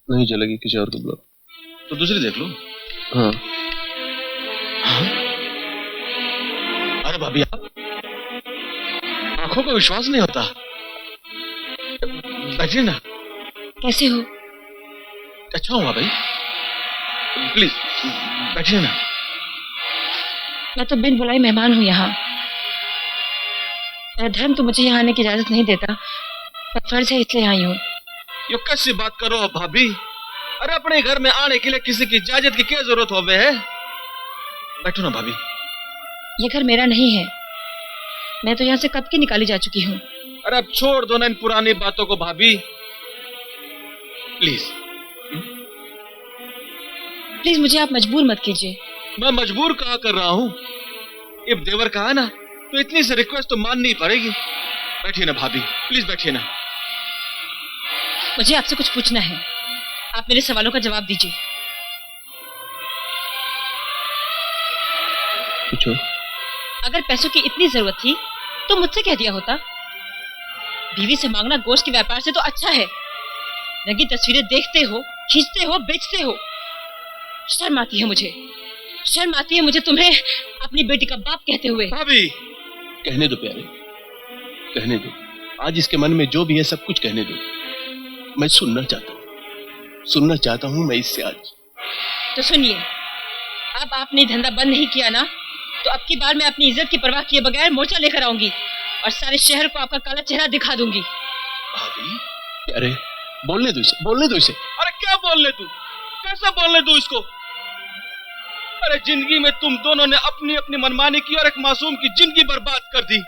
नहीं चलेगी, किसी और को बुलाओ। तो दूसरी देख लो। हाँ। अरे भाभी, आप आंखों को विश्वास नहीं होता। बैठिए ना। कैसे हो? अच्छा हुआ भाई, प्लीज बैठिए ना। मैं तो बिन बुलाए मेहमान हूँ यहाँ। मेरा धर्म तो मुझे यहाँ आने की इजाजत नहीं देता, पर फर्ज है इसलिए आई हूँ। ये कैसी बात करो आप भाभी? अरे अपने घर में आने के लिए किसी की इजाजत की क्या जरूरत हो बे है? बैठो ना भाभी। ये घर मेरा नहीं है, मैं तो यहाँ से कब की निकाली जा चुकी हूँ। अरे अब छोड़ दो ना इन पुरानी बातों को भाभी, प्लीज। प्लीज मुझे आप मजबूर मत कीजिए। मैं मजबूर कहाँ कर रहा हूँ? इब देवर कहा ना, तो इतनी सी रिक्वेस्ट तो माननी पड़ेगी। बैठिए ना भाभी, प्लीज बैठिए ना। मुझे आपसे कुछ पूछना है, आप मेरे सवालों का जवाब दीजिए। पूछो। अगर पैसों की इतनी जरूरत थी तो मुझसे कह दिया होता। बीवी से मांगना गोश्त के व्यापार से तो अच्छा है। रंगी तस्वीरें देखते हो, खींचते हो, बेचते हो। शर्म आती है मुझे, शर्म आती है मुझे तुम्हें अपनी बेटी का बाप कहते हुए। भाभी कहने दो प्यारे, कहने दो। आज इसके मन में जो भी है सब कुछ कहने दो। मैं सुनना चाहता हूँ मैं इससे आज। तो सुनिए, अब आपने धंधा बंद नहीं किया ना, तो अब की बार मैं अपनी इज्जत की परवाह किए बगैर मोर्चा लेकर आऊंगी और सारे शहर को आपका काला चेहरा दिखा दूंगी। भाभी, अरे बोलने दो इसे। अरे क्या बोलने तू? कैसे बोलने दो इसको? अरे जिंदगी में तुम दोनों ने अपनी अपनी मनमानी की और एक मासूम की जिंदगी बर्बाद कर दी।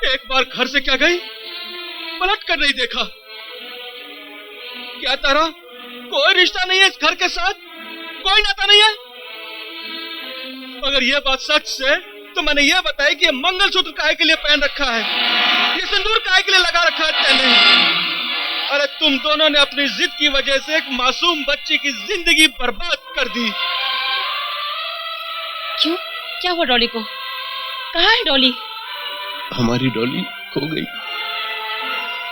एक बार घर से क्या गई, पलट कर नहीं देखा। क्या तारा कोई रिश्ता नहीं है इस घर के साथ? कोई नाता नहीं है? अगर यह बात सच है तो मैंने यह बताई कि ये मंगलसूत्र काहे के लिए पहन रखा है, ये सिंदूर काहे के लिए लगा रखा है तेने? अरे तुम दोनों ने अपनी जिद की वजह से एक मासूम बच्ची की जिंदगी बर्बाद कर दी। क्यों? क्या हुआ डॉली को? कहाँ है डॉली? हमारी डॉली खो गई।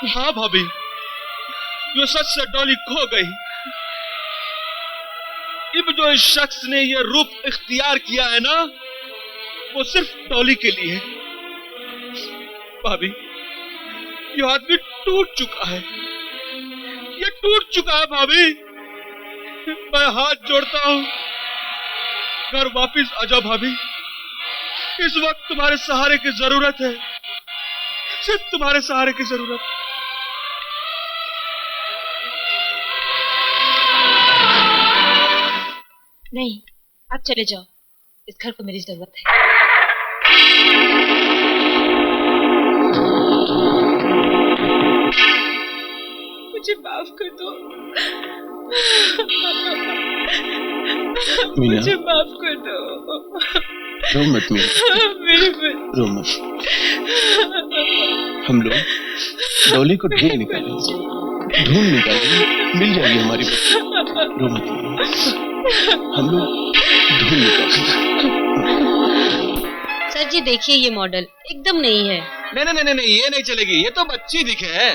हाँ भाभी, ये सच से डॉली खो गई। अब जो इस शख्स ने ये रूप इख्तियार किया है ना, वो सिर्फ डॉली के लिए। भाभी, ये आदमी टूट चुका है, ये टूट चुका है भाभी। मैं हाथ जोड़ता हूं, घर वापिस आ जाओ भाभी। इस वक्त तुम्हारे सहारे की जरूरत है, सिर्फ तुम्हारे सहारे की जरूरत। नहीं, आप चले जाओ, इस घर को मेरी जरूरत है। मुझे माफ कर दो, मीना, मुझे माफ कर दो। रो मत मीना, रो मत। हम लोग डॉली को ढूंढ निकालेंगे, मिल जाएगी हमारी बच्ची। रो मत, हम लोग ढूंढ निकालेंगे। सर जी देखिए, ये मॉडल एकदम नहीं है। नहीं, ये नहीं चलेगी, ये तो बच्ची दिखे है।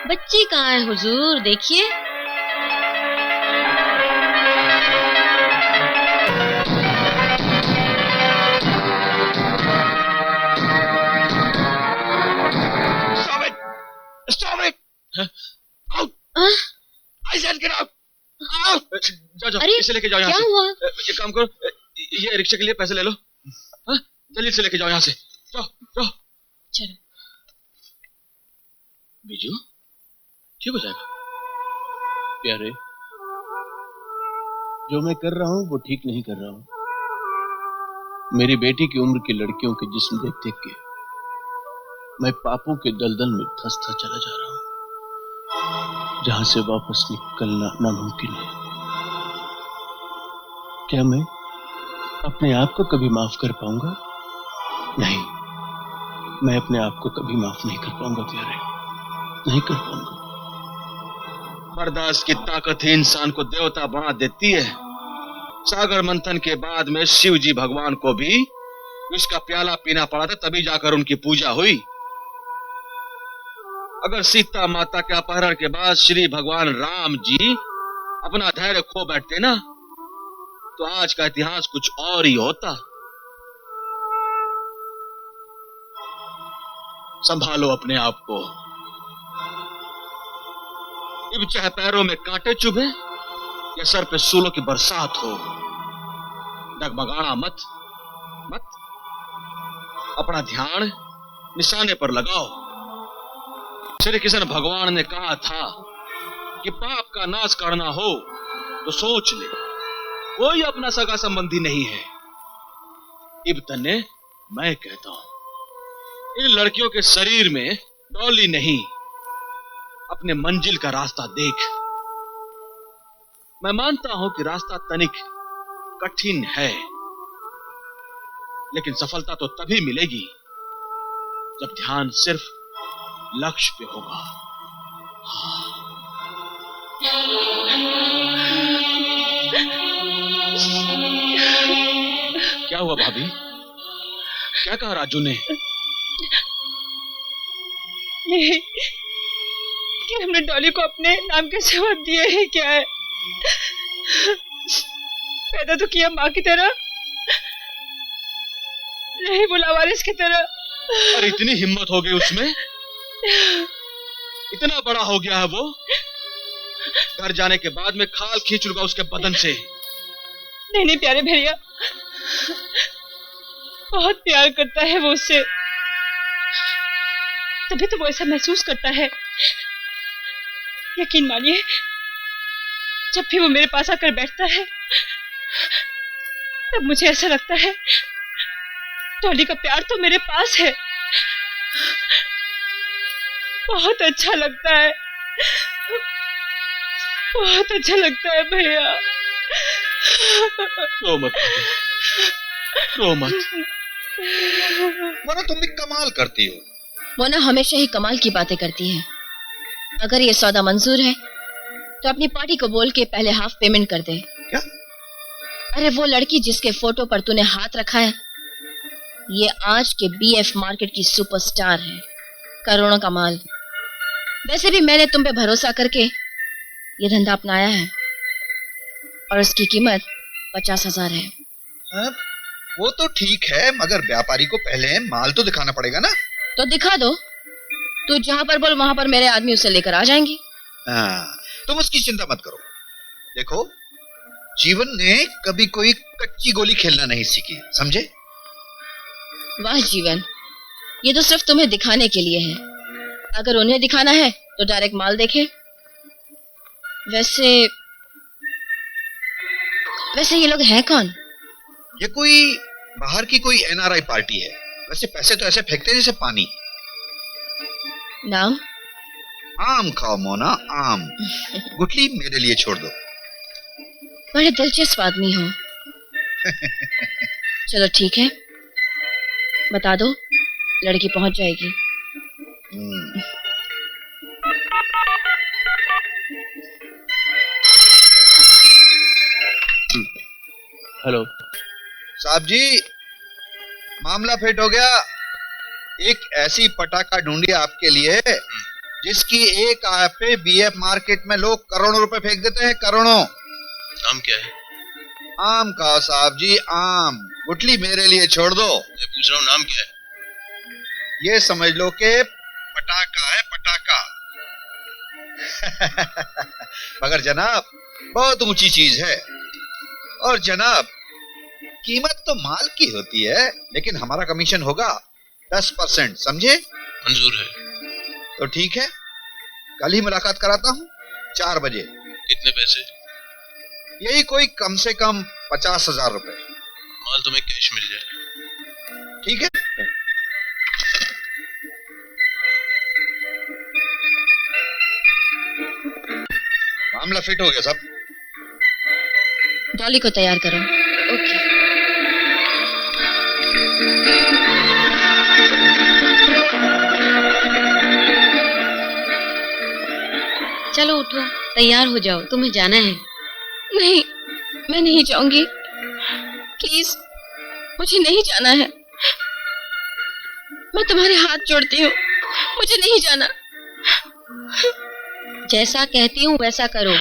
बच्ची कहाँ है हुजूर? देखिए। Stop it! Out! I said get out! जाओ, अरे, इसे लेके जाओ यहाँ क्या से। हुआ? ये काम करो, ये रिक्शा के लिए पैसे ले लो। हाँ? जल्दी से लेके जाओ यहाँ से। जाओ। चलो। बीजू, ठीक हो जाएगा। प्यारे, जो मैं कर रहा हूँ वो ठीक नहीं कर रहा हूँ। मेरी बेटी की उम्र की लड़कियों के जिस्म देख के मैं पापों के दलदल में धंसता चला जा रहा हूँ, जहां से वापस निकलना नामुमकिन है। क्या मैं अपने आप को कभी माफ कर पाऊंगा? नहीं, मैं अपने आप को कभी माफ नहीं कर पाऊंगा प्यारे, नहीं कर पाऊंगा। बर्दाश्त की ताकत ही इंसान को देवता बना देती है। सागर मंथन के बाद में शिव जी भगवान को भी विष का प्याला पीना पड़ा था, तभी जाकर उनकी पूजा हुई। अगर सीता माता के अपहरण के बाद श्री भगवान राम जी अपना धैर्य खो बैठते ना, तो आज का इतिहास कुछ और ही होता। संभालो अपने आप को। अब चाहे पैरों में कांटे चुभे या सर पे सूलों की बरसात हो, डगमगाना मत मत। अपना ध्यान निशाने पर लगाओ। श्री कृष्ण भगवान ने कहा था कि पाप का नाश करना हो तो सोच ले, कोई अपना सगा संबंधी नहीं है। इब्तन ने मैं कहता हूं, इन लड़कियों के शरीर में डॉली नहीं, अपने मंजिल का रास्ता देख। मैं मानता हूं कि रास्ता तनिक कठिन है, लेकिन सफलता तो तभी मिलेगी जब ध्यान सिर्फ लक्ष्य पे होगा। क्या हुआ भाभी? क्या कहा राजू ने? ये कि हमने डॉली को अपने नाम के शब्द दिए हैं क्या है? पैदा तो किया माँ की तरह, नहीं बोला वारिस की तरह। और इतनी हिम्मत हो गई उसमें, इतना बड़ा हो गया है वो। घर जाने के बाद में खाल खींच लूंगा उसके बदन से। नहीं नहीं प्यारे भैया, बहुत प्यार करता है वो उससे, तभी तो वो ऐसा महसूस करता है। यकीन मानिए, जब भी वो मेरे पास आकर बैठता है तब मुझे ऐसा लगता है डॉली का प्यार तो मेरे पास है। बहुत अच्छा लगता है, बहुत अच्छा लगता है भैया। रो मत, रो मत। मोना तुम भी कमाल करती हो। मोना हमेशा ही कमाल की बातें करती है। अगर ये सौदा मंजूर है तो अपनी पार्टी को बोल के पहले हाफ पेमेंट कर दे। क्या? अरे वो लड़की जिसके फोटो पर तूने हाथ रखा है, ये आज के बीएफ मार्केट की सुपरस्टार है, करोड़ों का माल। वैसे भी मैंने तुम पे भरोसा करके ये धंधा अपनाया है और इसकी कीमत 50,000 है। हाँ, वो तो ठीक है, मगर व्यापारी को पहले माल तो दिखाना पड़ेगा ना। तो दिखा दो, तू जहां पर बोल वहां पर मेरे आदमी उसे लेकर आ जाएंगे। हाँ, तुम उसकी चिंता मत करो। देखो, जीवन ने कभी कोई कच्ची गोली खेलना नहीं सीखी, समझे? वाह जीवन, ये तो सिर्फ तुम्हें दिखाने के लिए है। अगर उन्हें दिखाना है तो डायरेक्ट माल देखे। वैसे ये लोग हैं कौन? ये कोई बाहर की कोई एनआरआई पार्टी है। वैसे पैसे तो ऐसे फेंकते हैं जैसे पानी। नाम? आम खाओ मोना, आम। गुठली मेरे लिए छोड़ दो। बड़े दिलचस्प आदमी हो। चलो ठीक है, बता दो, लड़की पहुंच जाएगी। हेलो साहब जी, मामला फिट हो गया। एक ऐसी पटाखा ढूंढी आपके लिए जिसकी एक आय पे बीएफ मार्केट में लोग करोड़ों रुपए फेंक देते हैं, करोड़ों। नाम क्या है? आम खाओ साहब जी, आम। गुठली मेरे लिए छोड़ दो। मैं पूछ रहा हूँ नाम क्या है? ये समझ लो कि पटाखा है, पटाखा। मगर जनाब, बहुत ऊंची चीज है। और जनाब, कीमत तो माल की होती है, लेकिन हमारा कमीशन होगा 10%, समझे? मंजूर है। तो ठीक है, कल ही मुलाकात कराता हूँ 4 बजे। कितने पैसे? यही कोई कम से कम 50,000 रुपए। माल तुम्हें कैश मिल जाएगा। ठीक है। मामला फिट हो गया साहब। डॉली को तैयार करो। ओके। उठो, तैयार हो जाओ, तुम्हें जाना है। नहीं, मैं नहीं जाऊंगी। प्लीज, मुझे नहीं जाना है। मैं तुम्हारे हाथ जोड़ती हूँ, मुझे नहीं जाना। जैसा कहती हूँ वैसा करो,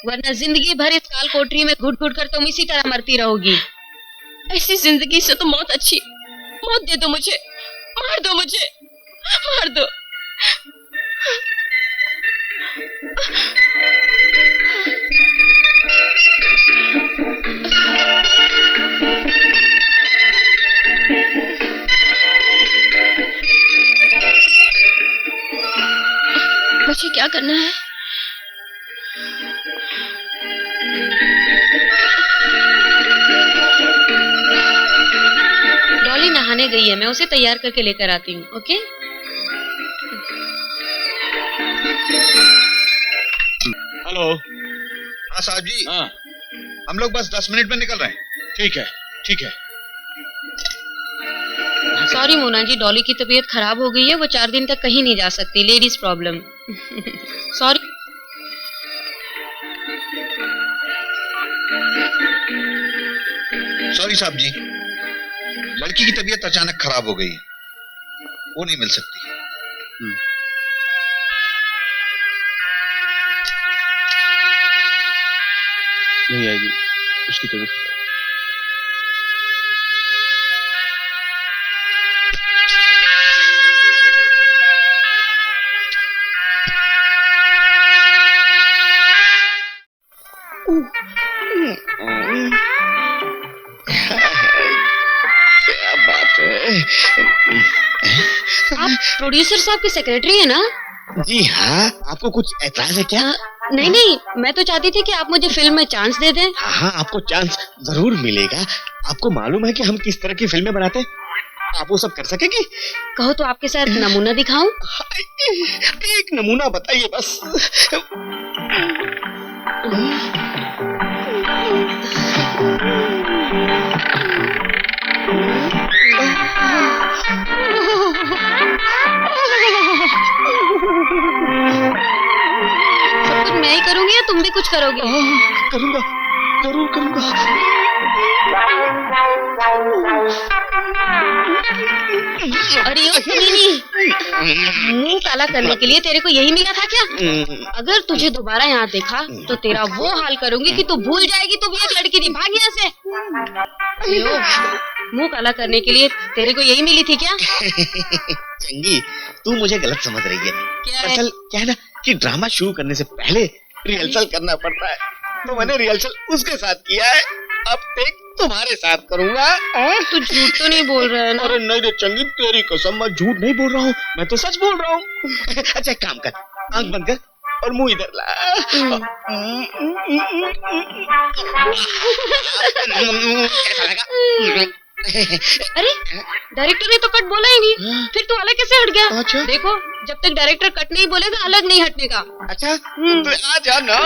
वरना जिंदगी भर इस काल कोठरी में घुट घुट कर तुम इसी तरह मरती रहोगी। ऐसी जिंदगी से तो मौत अच्छी। मौत दे दो मुझे, मार दो मुझे, मार दो। मुझे क्या करना है? डॉली नहाने गई है, मैं उसे तैयार करके लेकर आती हूँ। ओके? हेलो। हाँ साहब जी। हाँ, हम लोग बस 10 मिनट में निकल रहे हैं। ठीक है, ठीक है। सॉरी मोना जी, डॉली की तबीयत खराब हो गई है, वो 4 दिन तक कहीं नहीं जा सकती। Ladies problem. सॉरी। सॉरी साहब जी, लड़की की तबीयत अचानक खराब हो गई है, वो नहीं मिल सकती। नहीं आएगी, उसकी तबीयत खराब। क्या बात है। आप प्रोड्यूसर साहब के सेक्रेटरी है ना? जी हाँ, आपको कुछ ऐतराज है क्या? नहीं नहीं, मैं तो चाहती थी कि आप मुझे फिल्म में चांस दे दें। हाँ, आपको चांस जरूर मिलेगा। आपको मालूम है कि हम किस तरह की फिल्में बनाते हैं? आप वो सब कर सकेंगी? कहो तो आपके साथ नमूना दिखाऊं? एक नमूना बताइए बस। सब कुछ मैं ही करूंगी या तुम भी कुछ करोगे? करूंगा, जरूर करूंगा। अरे ओ सुनीनी, मुंह काला करने के लिए तेरे को यही मिला था क्या? अगर तुझे दोबारा यहाँ देखा तो तेरा वो हाल करूंगी कि तू भूल जाएगी तू भी एक लड़की थी। भाग यहाँ से। अरे ओ, मुंह काला करने के लिए तेरे को यही मिली थी क्या? चंगी, तू मुझे गलत समझ रही है। क्या है? असल क्या है ना कि ड्रामा शुरू करने से पहले रिहर्सल करना पड़ता है, तो मैंने रिहर्सल उसके साथ किया है। अब टेक तुम्हारे साथ करूंगा। तू झूठ तो नहीं बोल रहा है ना? अरे नहीं रे चंगी, तेरी कसम, मैं झूठ नहीं बोल रहा हूँ, मैं तो सच बोल रहा हूँ। अच्छा एक काम कर, आंख बंद कर और मुंह इधर ला। कैसा लगा? अरे डायरेक्टर ने तो कट बोला ही नहीं, फिर तू अलग कैसे हट गया? अच्छा? देखो, जब तक डायरेक्टर कट नहीं बोलेगा अलग नहीं हटने का। अच्छा तो आ जा ना।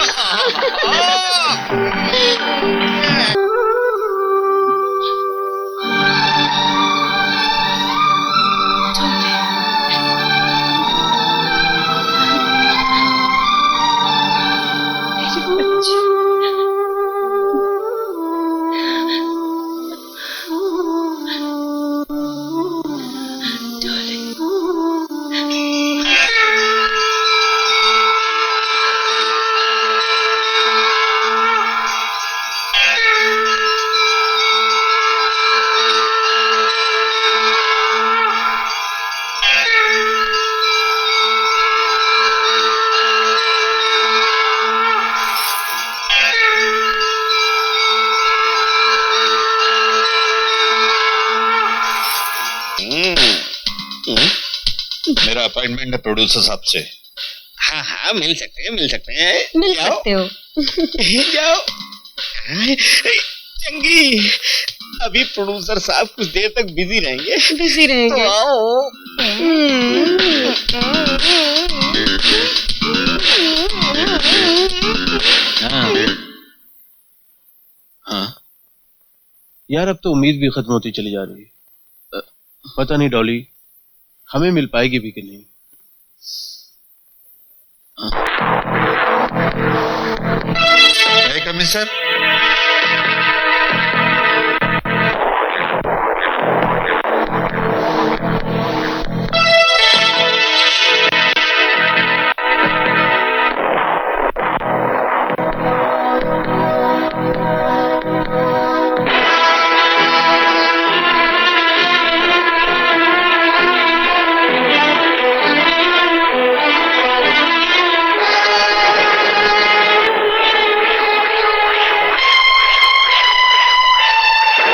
मेरा अपॉइंटमेंट है प्रोड्यूसर साहब से। हाँ हाँ, मिल सकते हैं, मिल सकते हैं। मिल सकते हो। जाओ। चंगी, अभी प्रोड्यूसर साहब कुछ देर तक बिजी रहेंगे। बिजी रहेंगे तो आओ। हाँ यार, अब तो उम्मीद भी खत्म होती चली जा रही है। पता नहीं डॉली हमें मिल पाएगी भी कि नहीं। कम इन सर।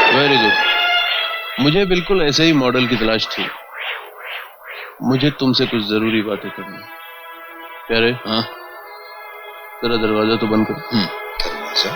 वेरी गुड, मुझे बिल्कुल ऐसे ही मॉडल की तलाश थी। मुझे तुमसे कुछ जरूरी बातें करनी। प्यारे, हाँ, तेरा दरवाजा तो बंद कर। दरवाजा?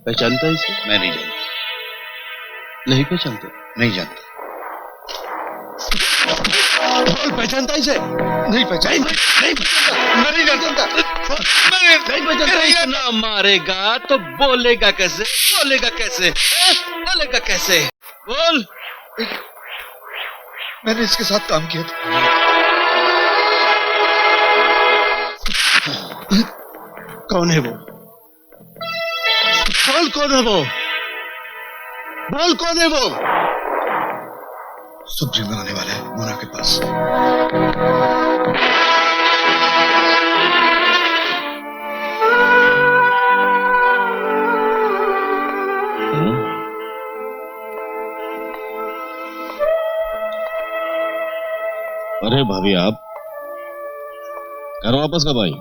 पहचानता है इसे? मैं नहीं जानता। नहीं पहचानता? नहीं जानता। पहचानता इसे? नहीं पहचानता। मैं नहीं जानता। नहीं पहचानता। ना मारेगा तो बोलेगा कैसे? बोलेगा कैसे? बोलेगा कैसे? बोल। मैंने इसके साथ काम किया था। कौन है वो? बोल कौन है वो? बोल कौन है वो? सुप्रीम बनाने वाला है मोना के पास। अरे भाभी, आप घर वापस कब आई?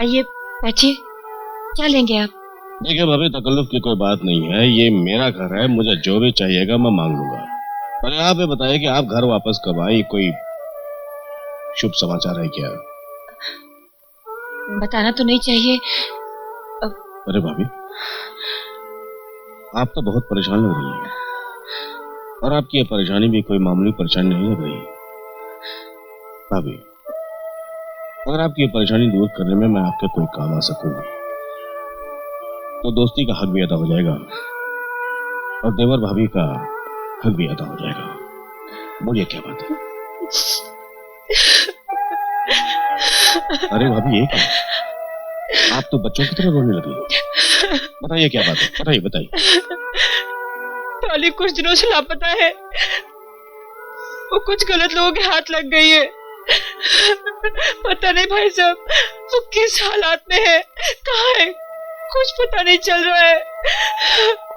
आइए बैठिए, क्या लेंगे आप? देखिए भाभी, तकल्लुफ की कोई बात नहीं है, ये मेरा घर है, मुझे जो भी चाहिएगा मैं मांग लूंगा। पर आप ये बताइए कि आप घर वापस कब आई? कोई शुभ समाचार है क्या? बताना तो नहीं चाहिए। अरे भाभी, आप तो बहुत परेशान लग रही हैं, और आपकी ये परेशानी भी कोई मामूली परेशानी नहीं लग रही। भाभी, अगर आपकी ये परेशानी दूर करने में मैं आपके कोई काम आ सकूं तो दोस्ती का हक भी अदा हो जाएगा और देवर भाभी का हक भी अदा हो जाएगा। बोलिए क्या बात है? अरे भाभी, ये क्या? आप तो बच्चों की तरह रोने लगी। बताइए क्या बात है, बताइए बताइए। टॉली कुछ दिनों से लापता है, वो कुछ गलत लोगों के हाथ लग गई है। पता नहीं भाई साहब वो किस हालात में है, कहाँ है, कुछ पता नहीं चल रहा है।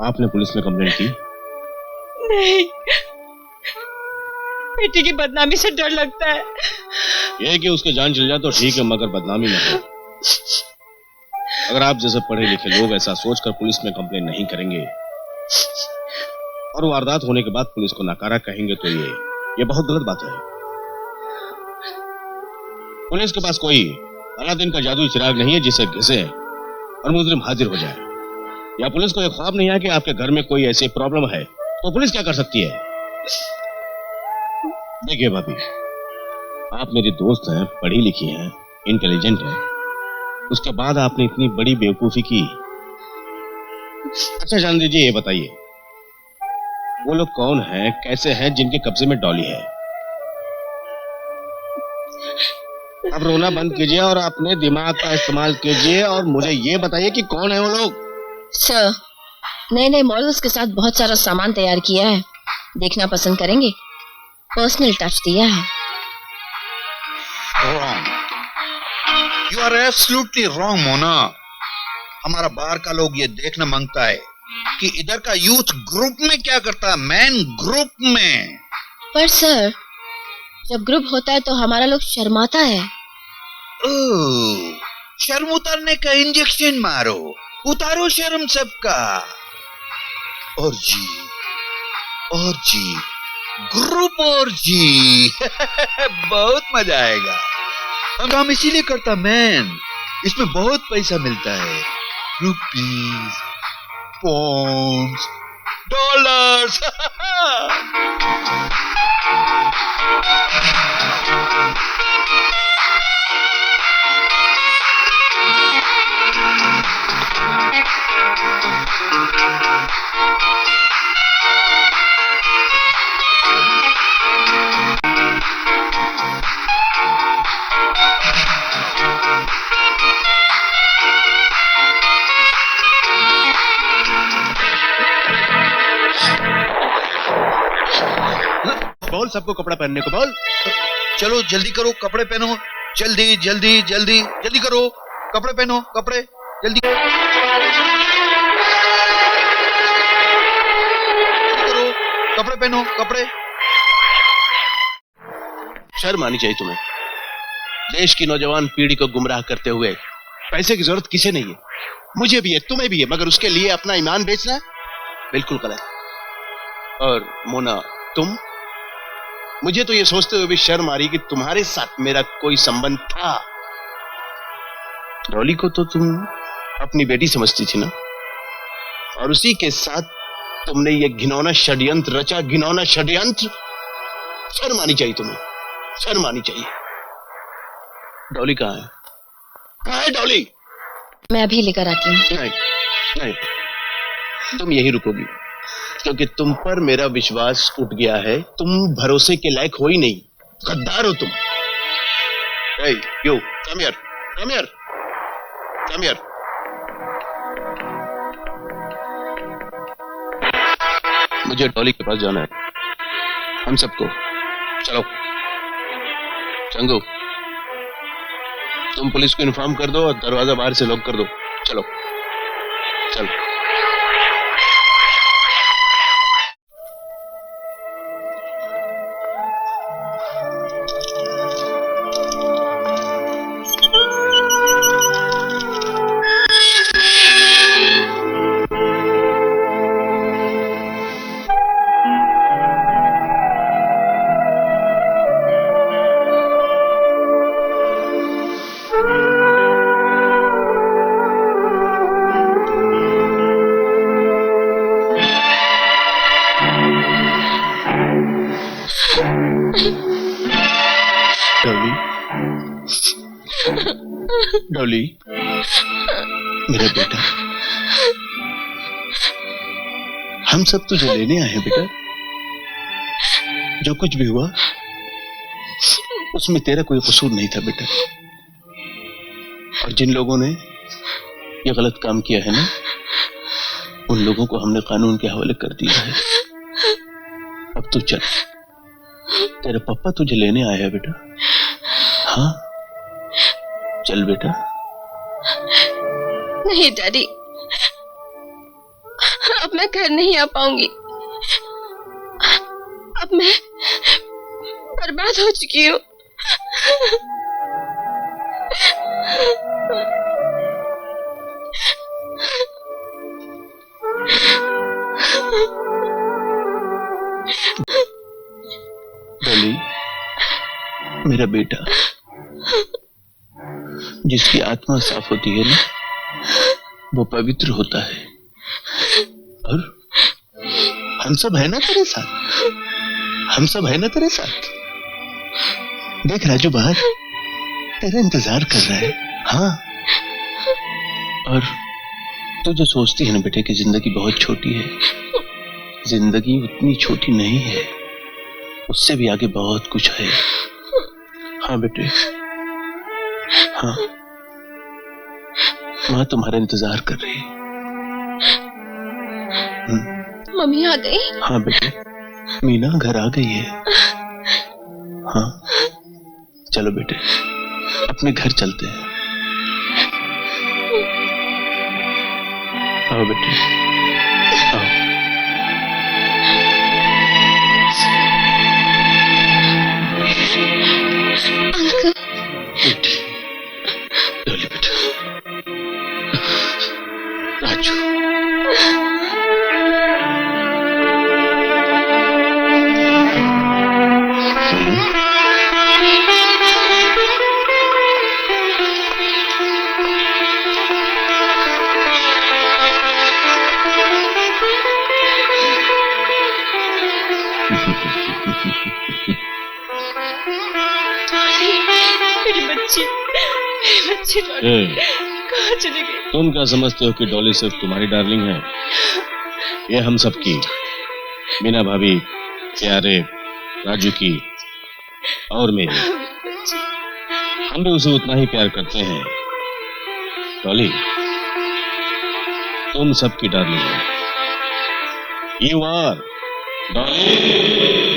आपने पुलिस में कंप्लेंट की? नहीं, बेटी की बदनामी से डर लगता है। ये कि उसके जान चल जाए तो ठीक है, मगर बदनामी न हो। अगर आप जैसे पढ़े लिखे लोग ऐसा सोचकर पुलिस में कंप्लेंट नहीं करेंगे और वारदात होने के बाद पुलिस को नकारा कहेंगे तो ये बहुत गलत बात है। पुलिस के पास कोई अलादीन का जादुई चिराग नहीं है जिसे घिसे और मुजरिम हाजिर हो जाए। या पुलिस को यह ख्वाब नहीं है कि आपके घर में कोई ऐसी प्रॉब्लम है तो पुलिस क्या कर सकती है? देखिए भाभी, आप मेरी दोस्त हैं, पढ़ी लिखी हैं, इंटेलिजेंट हैं, उसके बाद आपने इतनी बड़ी बेवकूफी की। अच्छा जान दीजिए, ये बताइए वो लोग कौन हैं, कैसे हैं जिनके कब्जे में डॉली है? अब रोना बंद कीजिए और अपने दिमाग का इस्तेमाल कीजिए और मुझे ये बताइए कि कौन है वो लोग? सर, नए नए मॉडल्स के साथ बहुत सारा सामान तैयार किया है, देखना पसंद करेंगे? पर्सनल टच दिया है। Wrong. You are absolutely wrong, Mona. हमारा बाहर का लोग ये देखना मांगता है कि इधर का यूथ ग्रुप में क्या करता है, मैन ग्रुप में। पर सर, जब ग्रुप होता है तो हमारा लोग शर्माता है। ओह, शर्म उतारने का इंजेक्शन मारो, उतारो शर्म सबका। और जी, ग्रुप और जी। बहुत मजा आएगा। हम इसीलिए करता मैन, इसमें बहुत पैसा मिलता है, रुपीस, पौंड्स, डॉलर्स। बोल सबको कपड़ा पहनने को बोल। चलो जल्दी करो, कपड़े पहनो, जल्दी जल्दी जल्दी जल्दी करो, कपड़े पहनो, कपड़े जल्दी करो, कपड़े पहनो, कपड़े। शर्म आनी चाहिए तुम्हें। देश की नौजवान पीढ़ी को गुमराह करते हुए पैसे की जरूरत किसे नहीं है, मुझे भी है, तुम्हें भी है, मगर उसके लिए अपना ईमान बेचना बिल्कुल गलत। और मोना, तुम, मुझे तो ये सोचते हुए भी शर्म आ रही कि तुम्हारे साथ मेरा कोई संबंध था। डॉली को तो तुम अपनी बेटी समझती थी ना, और उसी के साथ तुमने ये घिनौना षड्यंत्र रचा, घिनौना षड्यंत्र। शर्म आनी चाहिए तुम्हें, शर्म आनी चाहिए। डॉली कहाँ है? कहाँ है डॉली? मैं अभी लेकर आती हूँ। नहीं नहीं, तुम यही रुकोगी, क्योंकि तुम पर मेरा विश्वास उठ गया है। तुम भरोसे के लायक हो ही नहीं, गद्दार हो तुम। Hey, you, come here, come here, come here. मुझे डॉली के पास जाना है, हम सबको। चलो चंगू, तुम पुलिस को इन्फॉर्म कर दो और दरवाजा बाहर से लॉक कर दो। चलो चलो। डॉली, मेरा बेटा, हम सब तुझे लेने आए हैं बेटा। जो कुछ भी हुआ उसमें तेरा कोई कसूर नहीं था बेटा। और जिन लोगों ने ये गलत काम किया है ना, उन लोगों को हमने कानून के हवाले कर दिया है। अब तू चल, तेरे पापा तुझे लेने आए हैं बेटा। हाँ चल बेटा। नहीं डैडी, अब मैं घर नहीं आ पाऊंगी। अब मैं बर्बाद हो चुकी हूँ। डॉली, मेरा बेटा, जिसकी आत्मा साफ होती है ना, वो पवित्र होता है। और हम सब है ना तेरे साथ, हम सब है ना तेरे साथ। देख राजू बाहर तेरा इंतजार कर रहा है। हाँ, और तू जो सोचती है ना बेटे कि जिंदगी बहुत छोटी है, जिंदगी उतनी छोटी नहीं है, उससे भी आगे बहुत कुछ है। हाँ बेटे, हाँ, माँ तुम्हारा इंतजार कर रही है। मम्मी आ गई? हाँ बेटे, मीना घर आ गई है। हाँ चलो बेटे, अपने घर चलते हैं। आओ बेटे, आओ। अंकल। बेटे, डॉली बेटा, राजू, मेरी बच्ची ए, कहाँ चली गई? तुम क्या समझते हो कि डॉली सिर्फ तुम्हारी डार्लिंग है? ये हम सब की, मीना भाभी, प्यारे, राजू की और मेरी। हम भी उसे उतना ही प्यार करते हैं। डॉली, तुम सबकी डार्लिंग हो। You are Dolly.